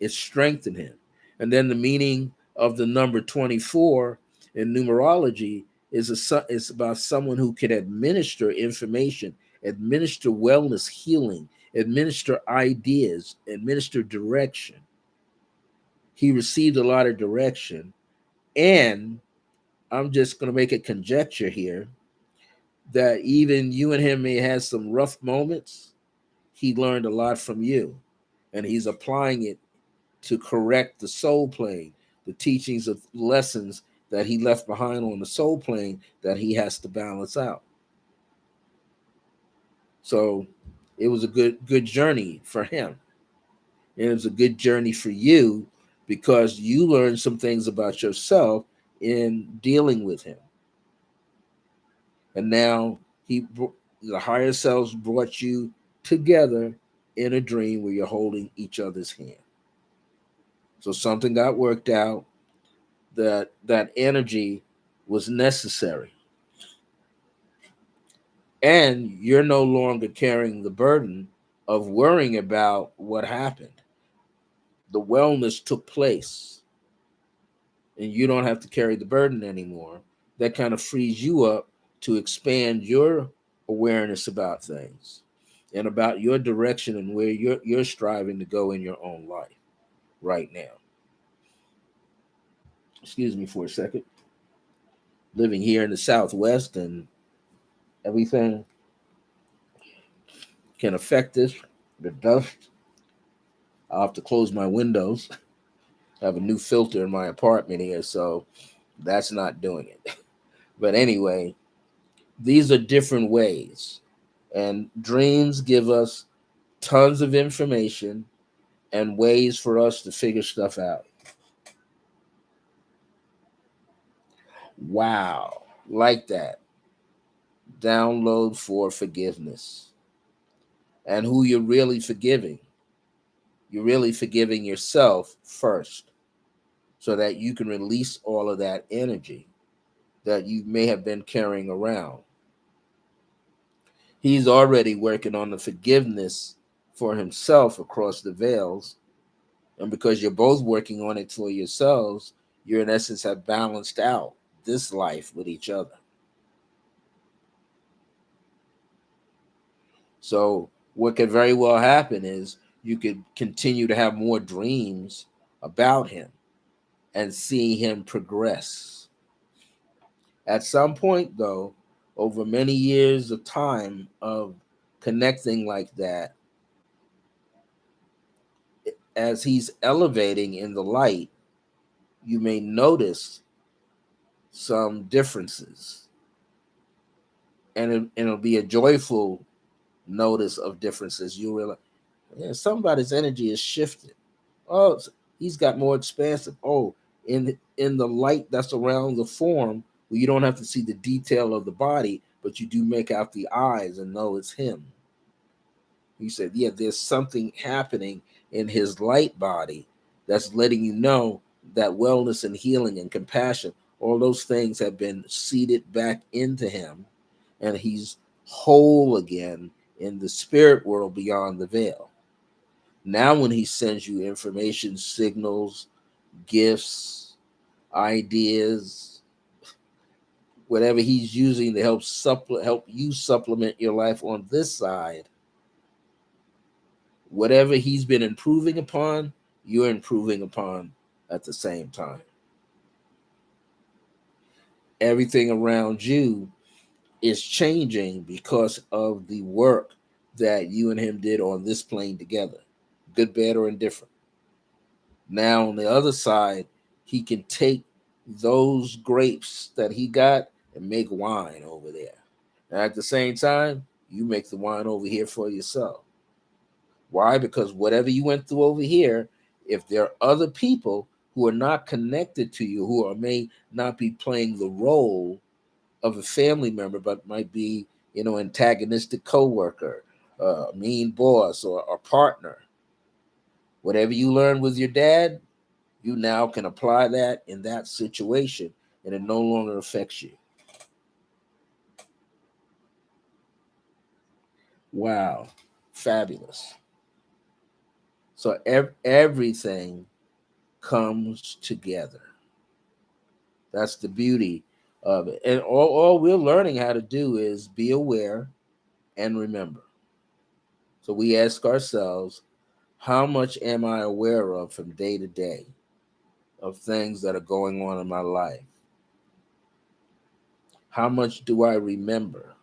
It strengthened him. And then the meaning of the number 24 in numerology is about someone who can administer information, administer wellness, healing, administer ideas, administer direction. He received a lot of direction. And I'm just going to make a conjecture here that even you and him may have some rough moments. He learned a lot from you, and he's applying it to correct the soul plane, the teachings of lessons that he left behind on the soul plane that he has to balance out. So it was a good journey for him. And it was a good journey for you, because you learned some things about yourself in dealing with him. And now the higher selves brought you together in a dream where you're holding each other's hand. So something got worked out. That energy was necessary. And you're no longer carrying the burden of worrying about what happened. The wellness took place, and you don't have to carry the burden anymore. That kind of frees you up to expand your awareness about things and about your direction and where you're striving to go in your own life right now. Excuse me for a second. Living here in the Southwest, and everything can affect this. The dust. I'll have to close my windows. I have a new filter in my apartment here, so that's not doing it. But anyway, these are different ways. And dreams give us tons of information and ways for us to figure stuff out. Wow. Like that. Download for forgiveness. And who you're really forgiving. You're really forgiving yourself first, so that you can release all of that energy that you may have been carrying around. He's already working on the forgiveness for himself across the veils. And because you're both working on it for yourselves, you in essence have balanced out this life with each other. So what could very well happen is you could continue to have more dreams about him and see him progress. At some point, though, over many years of time of connecting like that, as he's elevating in the light, you may notice some differences. And it'll be a joyful notice of differences. You realize, yeah, somebody's energy is shifted. Oh, he's got more expansive. Oh, in the light that's around the form, where you don't have to see the detail of the body, but you do make out the eyes and know it's him. He said, yeah, there's something happening in his light body that's letting you know that wellness and healing and compassion, all those things have been seeded back into him, and he's whole again in the spirit world beyond the veil. Now, when he sends you information, signals, gifts, ideas, whatever he's using to help you supplement your life on this side, whatever he's been improving upon, you're improving upon at the same time. Everything around you is changing because of the work that you and him did on this plane together, good, bad, or indifferent. Now, on the other side, he can take those grapes that he got and make wine over there. And at the same time, you make the wine over here for yourself. Why? Because whatever you went through over here, if there are other people who are not connected to you, who are, may not be playing the role of a family member, but might be, antagonistic coworker, mean boss, or a partner. Whatever you learned with your dad, you now can apply that in that situation, and it no longer affects you. Wow, fabulous. So everything comes together. That's the beauty of it. And all we're learning how to do is be aware and remember. So we ask ourselves, how much am I aware of from day to day of things that are going on in my life? How much do I remember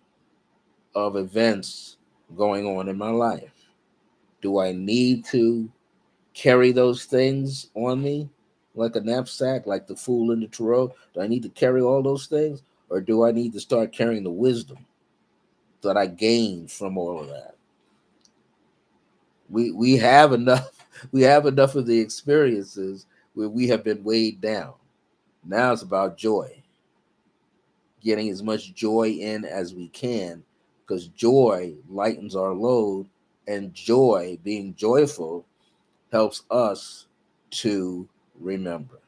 of events going on in my life? Do I need to carry those things on me like a knapsack, like the fool in the tarot? Do I need to carry all those things? Or do I need to start carrying the wisdom that I gained from all of that? We have enough we have enough of the experiences where we have been weighed down. Now it's about joy, getting as much joy in as we can, because joy lightens our load, and joy, being joyful, helps us to remember.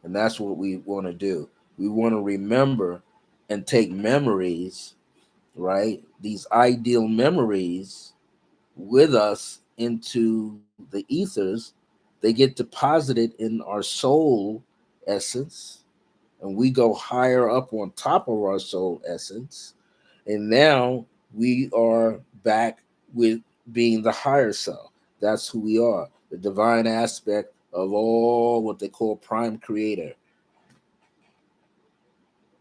And that's what we want to do. We want to remember and take memories, right? These ideal memories with us into the ethers. They get deposited in our soul essence, and we go higher up on top of our soul essence. And now we are back with being the higher self. That's who we are, the divine aspect of all what they call prime creator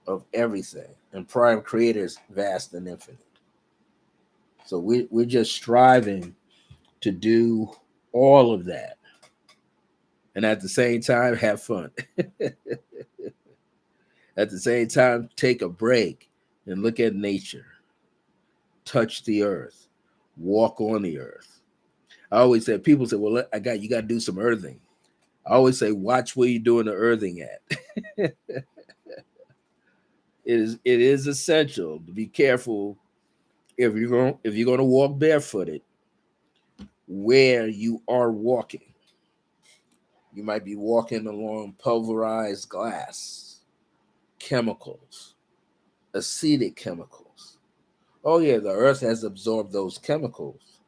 of everything. And prime creator is vast and infinite. So we're just striving to do all of that. And at the same time, have fun. At the same time, take a break and look at nature, touch the earth, walk on the earth. I always say, people say, well, you got to do some earthing. I always say, watch where you're doing the earthing at. It is essential to be careful if you're going to walk barefooted where you are walking. You might be walking along pulverized glass, chemicals, acidic chemicals. Oh yeah, the earth has absorbed those chemicals,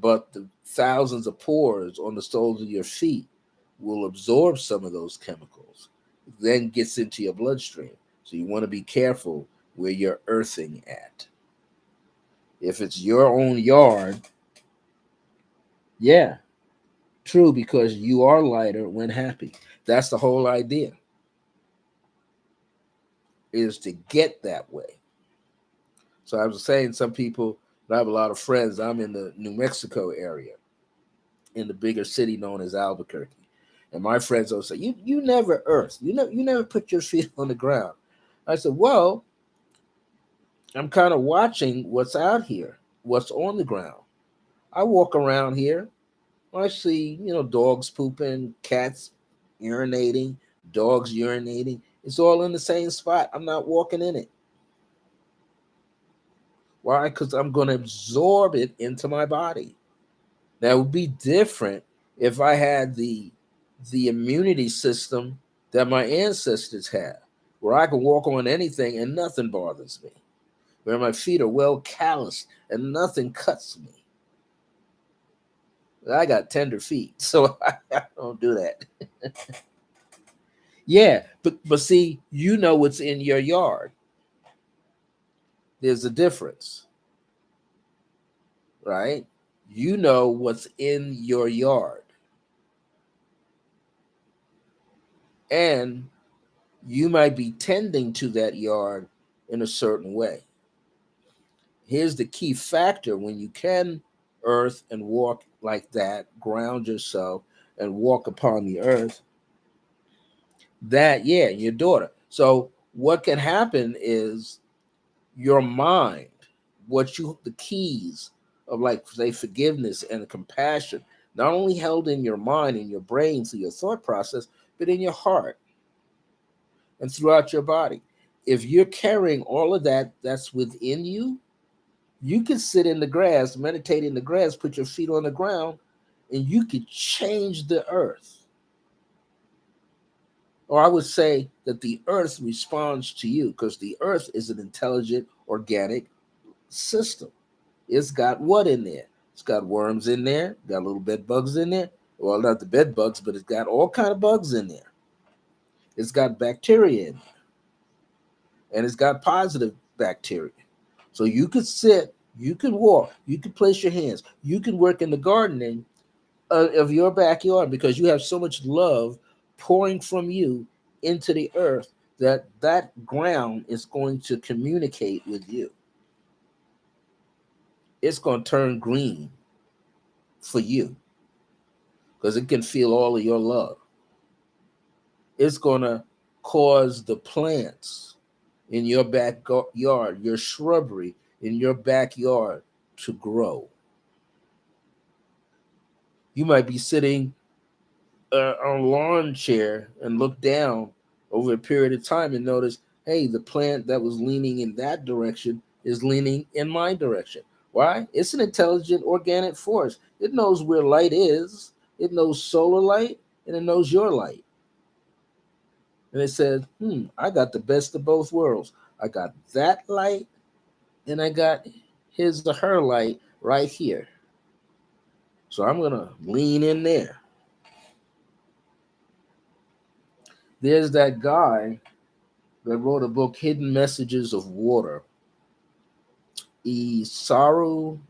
but the thousands of pores on the soles of your feet will absorb some of those chemicals, then gets into your bloodstream. So you want to be careful where you're earthing at. If it's your own yard, yeah, true, because you are lighter when happy. That's the whole idea, is to get that way. So I was saying, some people, I have a lot of friends. I'm in the New Mexico area, in the bigger city known as Albuquerque. And my friends will say, you never earth. You never put your feet on the ground. I said, well, I'm kind of watching what's out here, what's on the ground. I walk around here. I see, dogs pooping, cats urinating, dogs urinating. It's all in the same spot. I'm not walking in it. Why? Because I'm going to absorb it into my body. That would be different if I had the immunity system that my ancestors had, where I can walk on anything and nothing bothers me, where my feet are well calloused and nothing cuts me. I got tender feet, so I don't do that. Yeah, but see, you know what's in your yard. There's a difference, right? You know what's in your yard, and you might be tending to that yard in a certain way. Here's the key factor: when you can earth and walk like that, ground yourself and walk upon the earth, that, yeah, your daughter. So what can happen is your mind, the keys of, like, say, forgiveness and compassion, not only held in your mind and your brain through your thought process, but in your heart and throughout your body. If you're carrying all of that that's within you, you can sit in the grass, meditate in the grass, put your feet on the ground, and you could change the earth. Or I would say that the earth responds to you, because the earth is an intelligent, organic system. It's got what in there? It's got worms in there, got little bed bugs in there. Well, not the bed bugs, but it's got all kind of bugs in there. It's got bacteria in there, and it's got positive bacteria. So you could sit, you could walk, you could place your hands, you could work in the gardening of your backyard, because you have so much love pouring from you into the earth that that ground is going to communicate with you. It's going to turn green for you, because it can feel all of your love. It's going to cause the plants in your backyard, your shrubbery in your backyard, to grow. You might be sitting on a lawn chair and look down over a period of time and notice, hey, the plant that was leaning in that direction is leaning in my direction. Why? It's an intelligent organic force. It knows where light is, it knows solar light, and it knows your light. And it says, I got the best of both worlds. I got that light, and I got his or her light right here. So I'm going to lean in there. There's that guy that wrote a book, Hidden Messages of Water, Isaru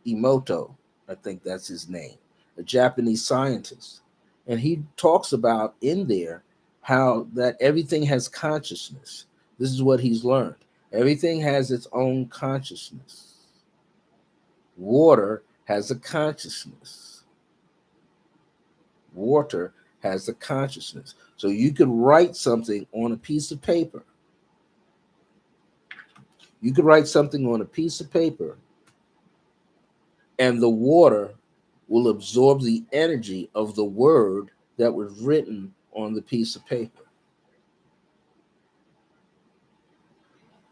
Emoto, I think that's his name, a Japanese scientist. And he talks about in there how that everything has consciousness. This is what he's learned. Everything has its own consciousness. Water has a consciousness. Water has a consciousness. So you could write something on a piece of paper. You could write something on a piece of paper, and the water will absorb the energy of the word that was written on the piece of paper.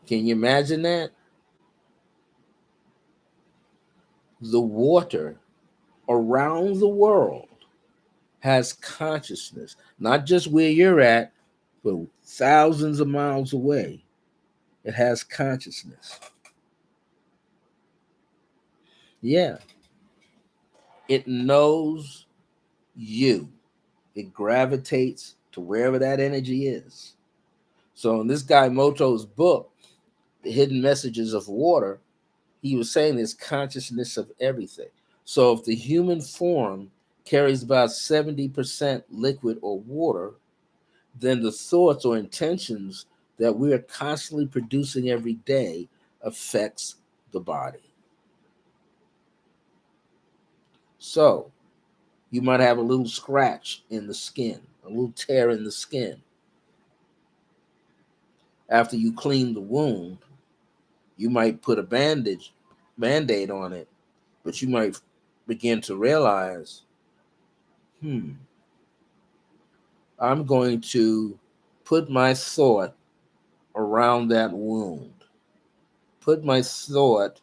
Can you imagine that? The water around the world has consciousness, not just where you're at, but thousands of miles away. It has consciousness. Yeah, it knows you. It gravitates to wherever that energy is. So in this guy Moto's book, The Hidden Messages of Water, he was saying there's consciousness of everything. So if the human form carries about 70% liquid or water, then the thoughts or intentions that we are constantly producing every day affects the body. So you might have a little scratch in the skin, a little tear in the skin. After you clean the wound, you might put a band-aid on it, but you might begin to realize, I'm going to put my thought around that wound, put my thought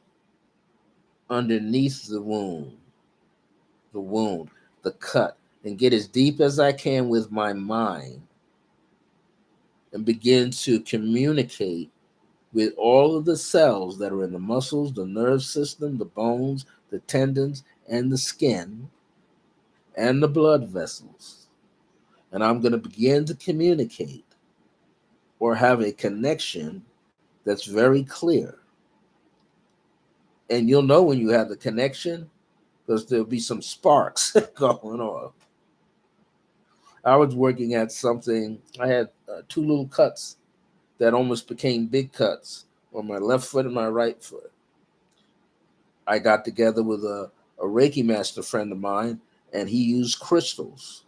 underneath the wound, the wound, the cut, and get as deep as I can with my mind and begin to communicate with all of the cells that are in the muscles, the nerve system, the bones, the tendons, and the skin, and the blood vessels. And I'm going to begin to communicate or have a connection that's very clear. And you'll know when you have the connection because there'll be some sparks going on. I was working at something, I had two little cuts that almost became big cuts on my left foot and my right foot. I got together with a Reiki master friend of mine, and he used crystals.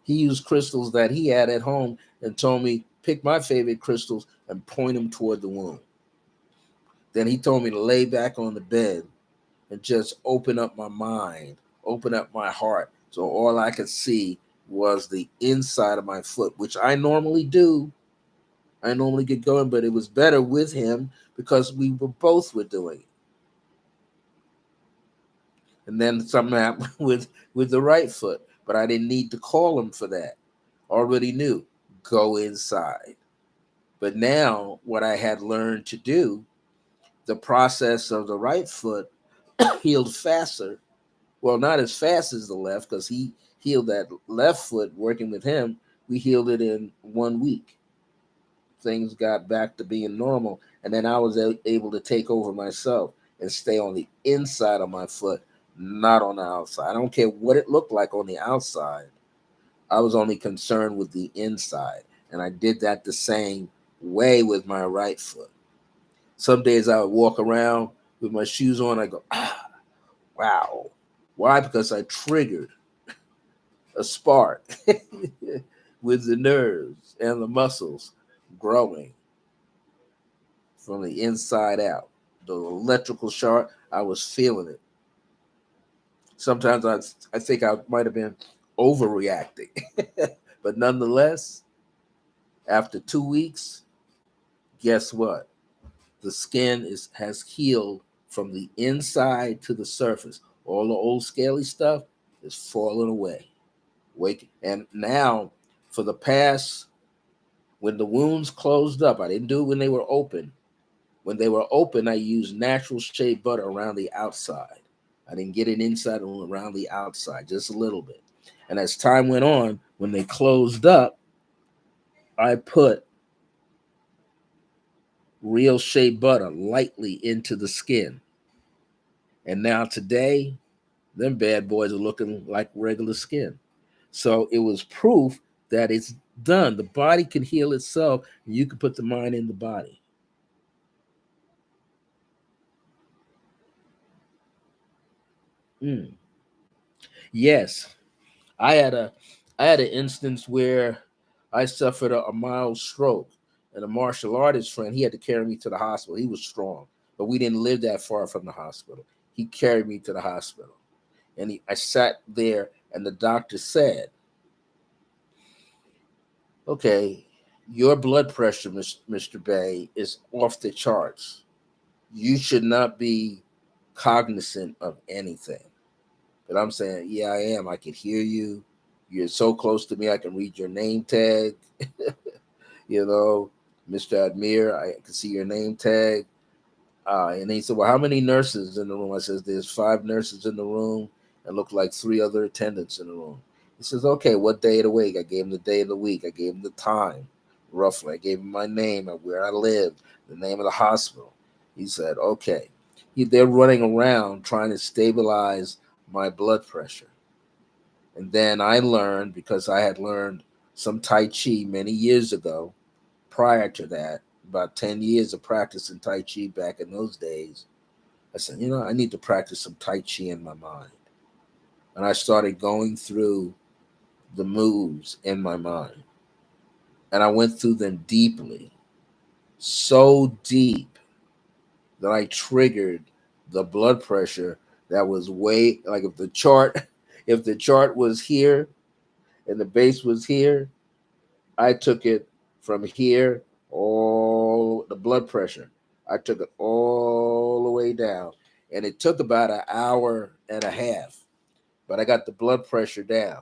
He used crystals that he had at home and told me, pick my favorite crystals and point them toward the wound. Then he told me to lay back on the bed and just open up my mind, open up my heart. So all I could see was the inside of my foot, which I normally do. I normally get going, but it was better with him because we were both were doing it. And then something happened with the right foot, but I didn't need to call him for that. Already knew, go inside. But now what I had learned to do, the process of the right foot healed faster. Well, not as fast as the left, because he healed that left foot working with him. We healed it in 1 week. Things got back to being normal. And then I was able to take over myself and stay on the inside of my foot, not on the outside. I don't care what it looked like on the outside. I was only concerned with the inside. And I did that the same way with my right foot. Some days I would walk around with my shoes on. I go, wow. Why? Because I triggered a spark with the nerves and the muscles growing from the inside out. The electrical shock, I was feeling it. Sometimes I think I might have been overreacting. But nonetheless, after 2 weeks, guess what? The skin has healed from the inside to the surface. All the old scaly stuff is falling away. And now, for the past, when the wounds closed up, I didn't do it when they were open. When they were open, I used natural shea butter around the outside. I didn't get it inside and around the outside, just a little bit. And as time went on, when they closed up, I put real shea butter lightly into the skin. And now today, them bad boys are looking like regular skin. So it was proof that it's done. The body can heal itself, and you can put the mind in the body. Mm. Yes, I had a I had an instance where I suffered a mild stroke, and a martial artist friend, he had to carry me to the hospital. He was strong, but we didn't live that far from the hospital. He carried me to the hospital, and I sat there, and the doctor said, "Okay, your blood pressure, Mr. Bay, is off the charts. You should not be cognizant of anything." But I'm saying, yeah, I am. I can hear you. You're so close to me. I can read your name tag. you know, Mr. Admir, I can see your name tag. And he said, well, how many nurses in the room? I says, there's 5 nurses in the room and look like 3 other attendants in the room. He says, okay, what day of the week? I gave him the day of the week. I gave him the time, roughly. I gave him my name and where I lived, the name of the hospital. He said, okay. They're running around trying to stabilize my blood pressure. And then I learned, because I had learned some Tai Chi many years ago, prior to that, about 10 years of practicing Tai Chi back in those days, I said, I need to practice some Tai Chi in my mind. And I started going through the moves in my mind. And I went through them deeply, so deep that I triggered the blood pressure that was way, like if the chart was here and the base was here, I took it from here, all the blood pressure. I took it all the way down. And it took about an hour and a half. but I got the blood pressure down.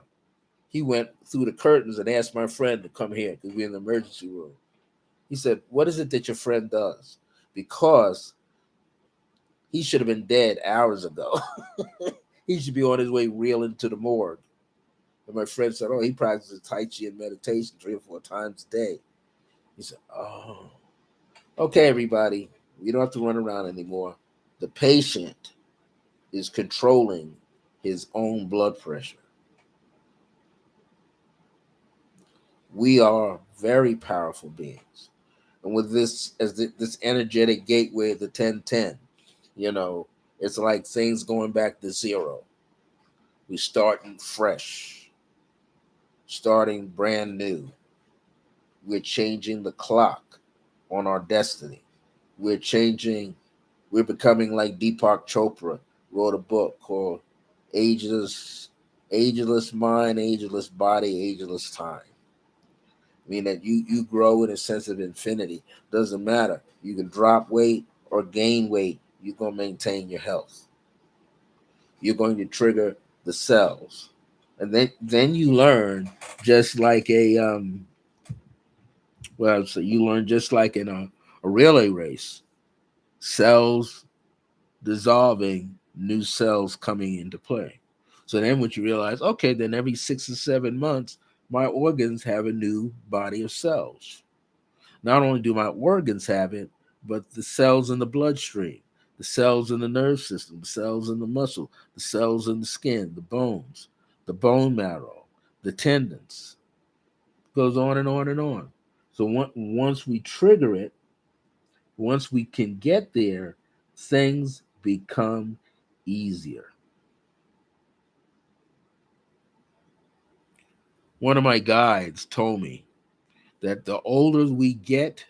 He went through the curtains and asked my friend to come here because we're in the emergency room. He said, "What is it that your friend does?" Because he should have been dead hours ago. He should be on his way reeling to the morgue. And my friend said, "Oh, he practices Tai Chi and meditation 3 or 4 times a day." He said, "Oh, okay, everybody. We don't have to run around anymore. The patient is controlling his own blood pressure. We are very powerful beings. And with this, as this energetic gateway of the 1010, you know, it's like things going back to zero. We're starting fresh, starting brand new. We're changing the clock on our destiny. We're changing, we're becoming like Deepak Chopra wrote a book called Ageless Mind, Ageless Body, Ageless Time. I mean that you grow in a sense of infinity. Doesn't matter. You can drop weight or gain weight. You're gonna maintain your health. You're going to trigger the cells, and then you learn just like so you learn just like in a relay race, cells dissolving, new cells coming into play. So then what you realize, okay, then every 6 or 7 months, my organs have a new body of cells. Not only do my organs have it, but the cells in the bloodstream, the cells in the nerve system, the cells in the muscle, the cells in the skin, the bones, the bone marrow, the tendons. Goes on and on and on. So once we trigger it, once we can get there, things become easier. One of my guides told me that the older we get,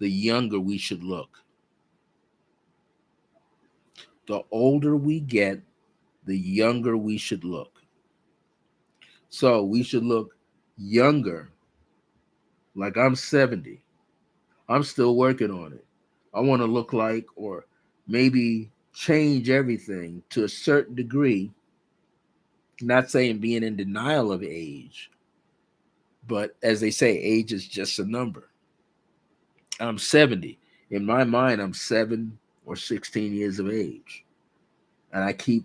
the younger we should look. The older we get, the younger we should look. So we should look younger, like I'm 70. I'm still working on it. I want to look like, or maybe change everything to a certain degree. Not saying being in denial of age, but as they say, age is just a number. I'm 70. In my mind, I'm 7 or 16 years of age. And I keep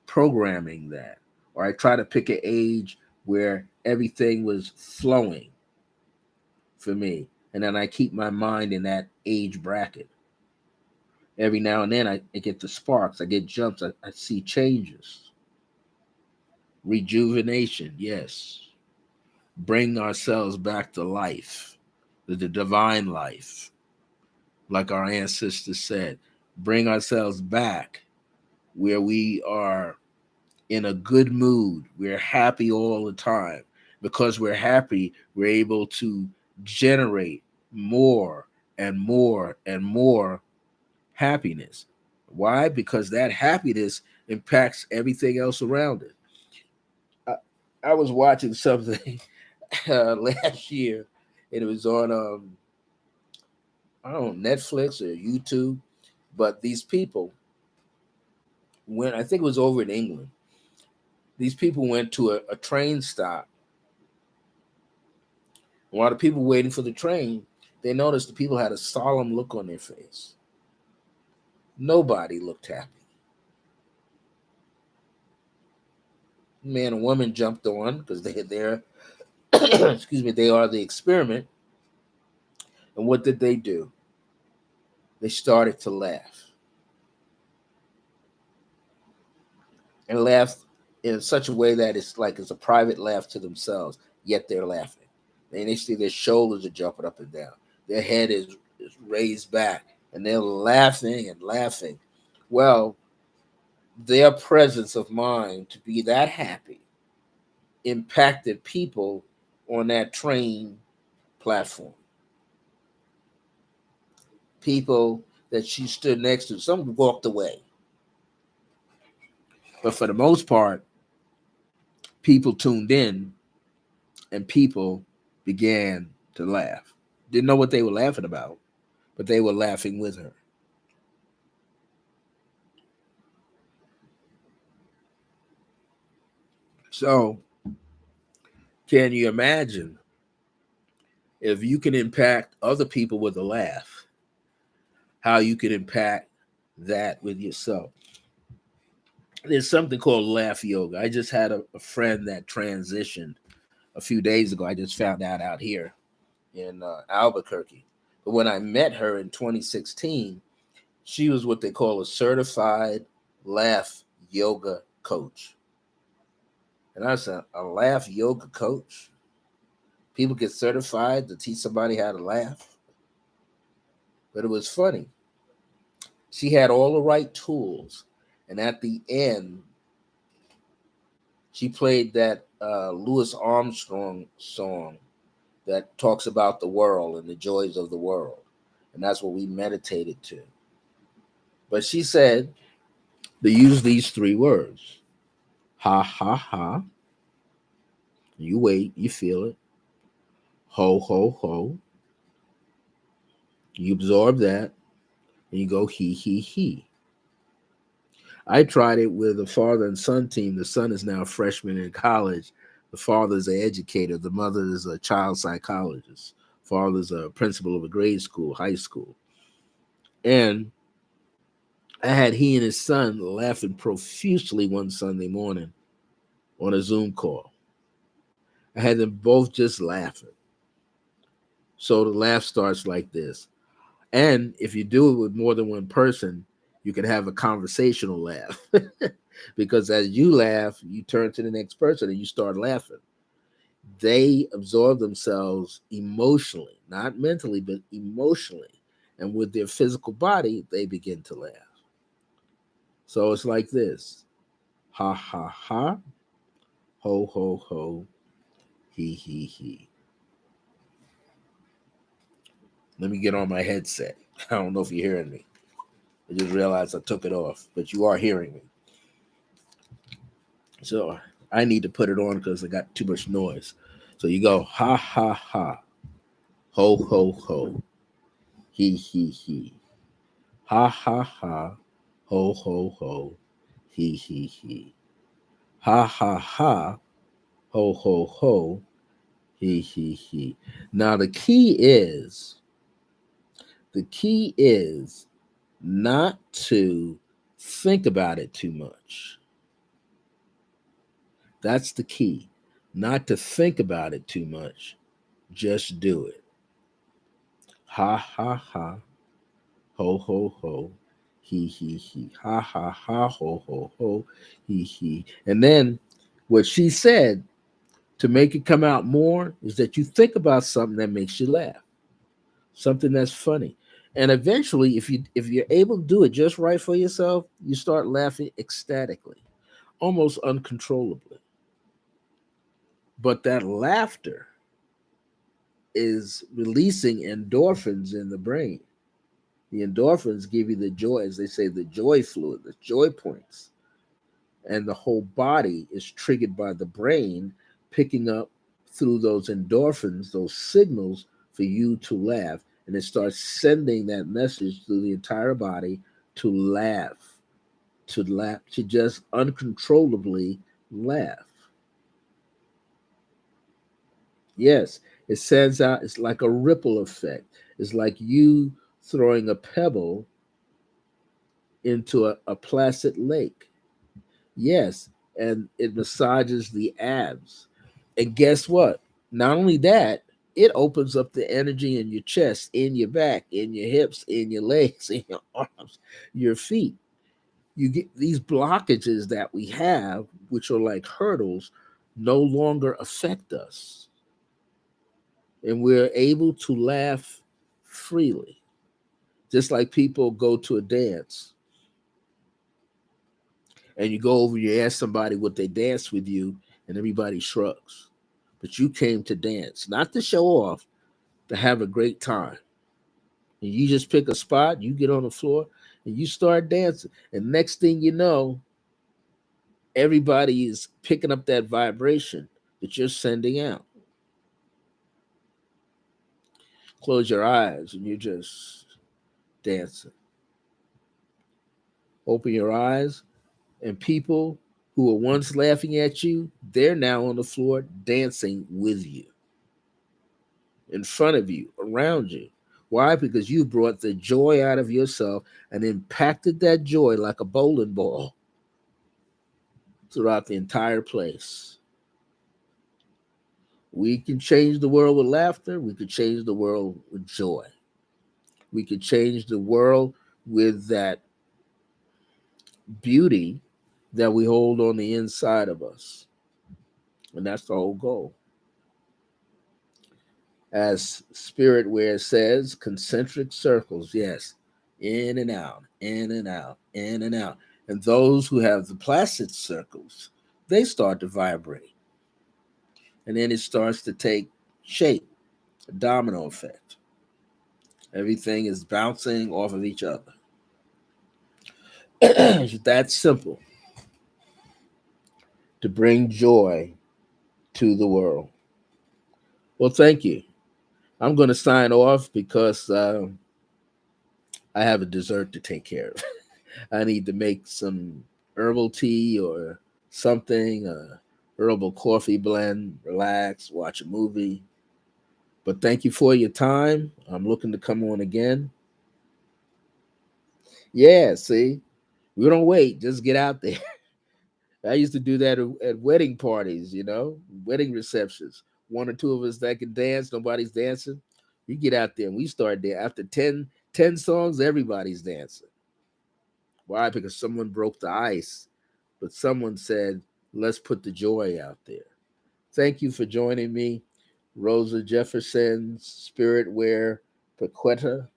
programming that. Or I try to pick an age where everything was flowing for me. And then I keep my mind in that age bracket. Every now and then I get the sparks, I get jumps, I see changes. Rejuvenation, yes. Bring ourselves back to life, the divine life, like our ancestors said. Bring ourselves back where we are in a good mood. We're happy all the time. Because we're happy, we're able to generate more and more and more happiness. Why? Because that happiness impacts everything else around it. I, I was watching something last year, and it was on I don't know, Netflix or YouTube. But these people went. I think it was over in England. These people went to a train stop. While the people waiting for the train, they noticed the people had a solemn look on their face. Nobody looked happy. Man and woman jumped on because they're excuse me, they are the experiment. And what did they do? They started to laugh. And laughed in such a way that it's like it's a private laugh to themselves, yet they're laughing. And they see their shoulders are jumping up and down. Their head is raised back, and they're laughing and laughing. Well, their presence of mind to be that happy impacted people on that train platform. People that she stood next to, some walked away. But for the most part, people tuned in and people began to laugh. Didn't know what they were laughing about, but they were laughing with her. So, can you imagine if you can impact other people with a laugh, how you can impact that with yourself? There's something called laugh yoga. I just had a friend that transitioned a few days ago. I just found out here in Albuquerque. But when I met her in 2016, she was what they call a certified laugh yoga coach. And I said, a laugh yoga coach? People get certified to teach somebody how to laugh? But it was funny. She had all the right tools. And at the end, she played that Louis Armstrong song that talks about the world and the joys of the world. And that's what we meditated to. But she said to use these three words: ha, ha, ha. You wait, you feel it. Ho, ho, ho. You absorb that, and you go he, he, he. I tried it with a father and son team. The son is now a freshman in college. The father is an educator. The mother is a child psychologist. Father is a principal of a grade school, high school. And I had he and his son laughing profusely one Sunday morning on a Zoom call. I had them both just laughing. So the laugh starts like this. And if you do it with more than one person, you can have a conversational laugh. Because as you laugh, you turn to the next person and you start laughing. They absorb themselves emotionally, not mentally, but emotionally. And with their physical body, they begin to laugh. So it's like this: ha, ha, ha, ho, ho, ho, he, he. Let me get on my headset. I don't know if you're hearing me. I just realized I took it off, but you are hearing me. So I need to put it on because I got too much noise. So you go ha ha ha, ho ho ho, he, ha ha ha, ho ho ho, he, ha ha ha, ho ho ho, he. Now the key is not to think about it too much. That's the key. Not to think about it too much. Just do it. Ha ha ha. Ho ho ho. He. Ha ha ha. Ho ho ho. He. And then what she said to make it come out more is that you think about something that makes you laugh, something that's funny. And eventually, if you're able to do it just right for yourself, you start laughing ecstatically, almost uncontrollably. But that laughter is releasing endorphins in the brain. The endorphins give you the joy, as they say, the joy fluid, the joy points. And the whole body is triggered by the brain picking up through those endorphins, those signals for you to laugh. And it starts sending that message through the entire body to laugh, to just uncontrollably laugh. Yes, it sends out, it's like a ripple effect. It's like you throwing a pebble into a placid lake. Yes, and it massages the abs. And guess what? Not only that, it opens up the energy in your chest, in your back, in your hips, in your legs, in your arms, your feet. You get these blockages that we have, which are like hurdles, no longer affect us. And we're able to laugh freely. Just like people go to a dance and you go over, you ask somebody what they dance with you, and everybody shrugs. But you came to dance, not to show off, to have a great time. And you just pick a spot, you get on the floor, and you start dancing. And next thing you know, everybody is picking up that vibration that you're sending out. Close your eyes and you're just dancing. Open your eyes, and people who were once laughing at you, they're now on the floor dancing with you, in front of you, around you. Why? Because you brought the joy out of yourself and impacted that joy like a bowling ball throughout the entire place. We can change the world with laughter. We could change the world with joy. We could change the world with that beauty that we hold on the inside of us. And that's the whole goal. As Spirit Wear says, concentric circles, yes, in and out, in and out, in and out. And those who have the placid circles, they start to vibrate. And then it starts to take shape, a domino effect. Everything is bouncing off of each other. It's that simple to bring joy to the world. Well, thank you. I'm going to sign off because I have a dessert to take care of. I need to make some herbal tea or something, herbal coffee blend, relax, watch a movie. But thank you for your time. I'm looking to come on again. Yeah, see, we don't wait, just get out there. I used to do that at wedding parties, wedding receptions. One or two of us that can dance, nobody's dancing. We get out there and we start there. After ten songs, everybody's dancing. Why? Because someone broke the ice, but someone said, let's put the joy out there. Thank you for joining me. Rosa Jefferson, Spirit Wear, Pequetta.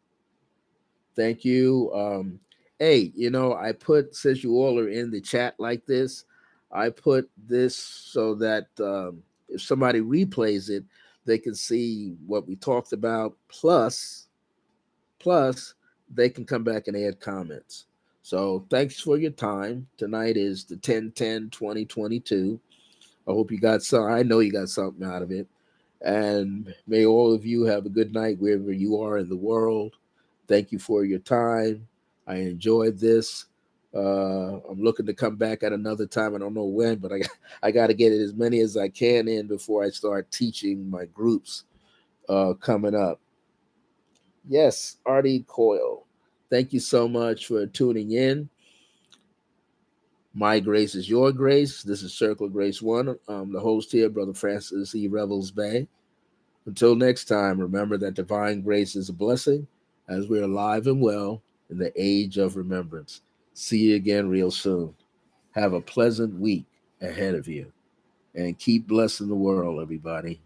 Thank you. Hey, I put, since you all are in the chat like this, I put this so that if somebody replays it, they can see what we talked about. Plus, they can come back and add comments. So thanks for your time. Tonight is the 10/10/2022. I hope you got some. I know you got something out of it. And may all of you have a good night wherever you are in the world. Thank you for your time. I enjoyed this. I'm looking to come back at another time. I don't know when, but I got to get it as many as I can in before I start teaching my groups coming up. Yes, Artie Coyle. Thank you so much for tuning in. My grace is your grace. This is Circle of Grace One. I'm the host here, Brother Francis E. Revels-Bey. Until next time, remember that divine grace is a blessing as we're alive and well in the age of remembrance. See you again real soon. Have a pleasant week ahead of you and keep blessing the world, everybody.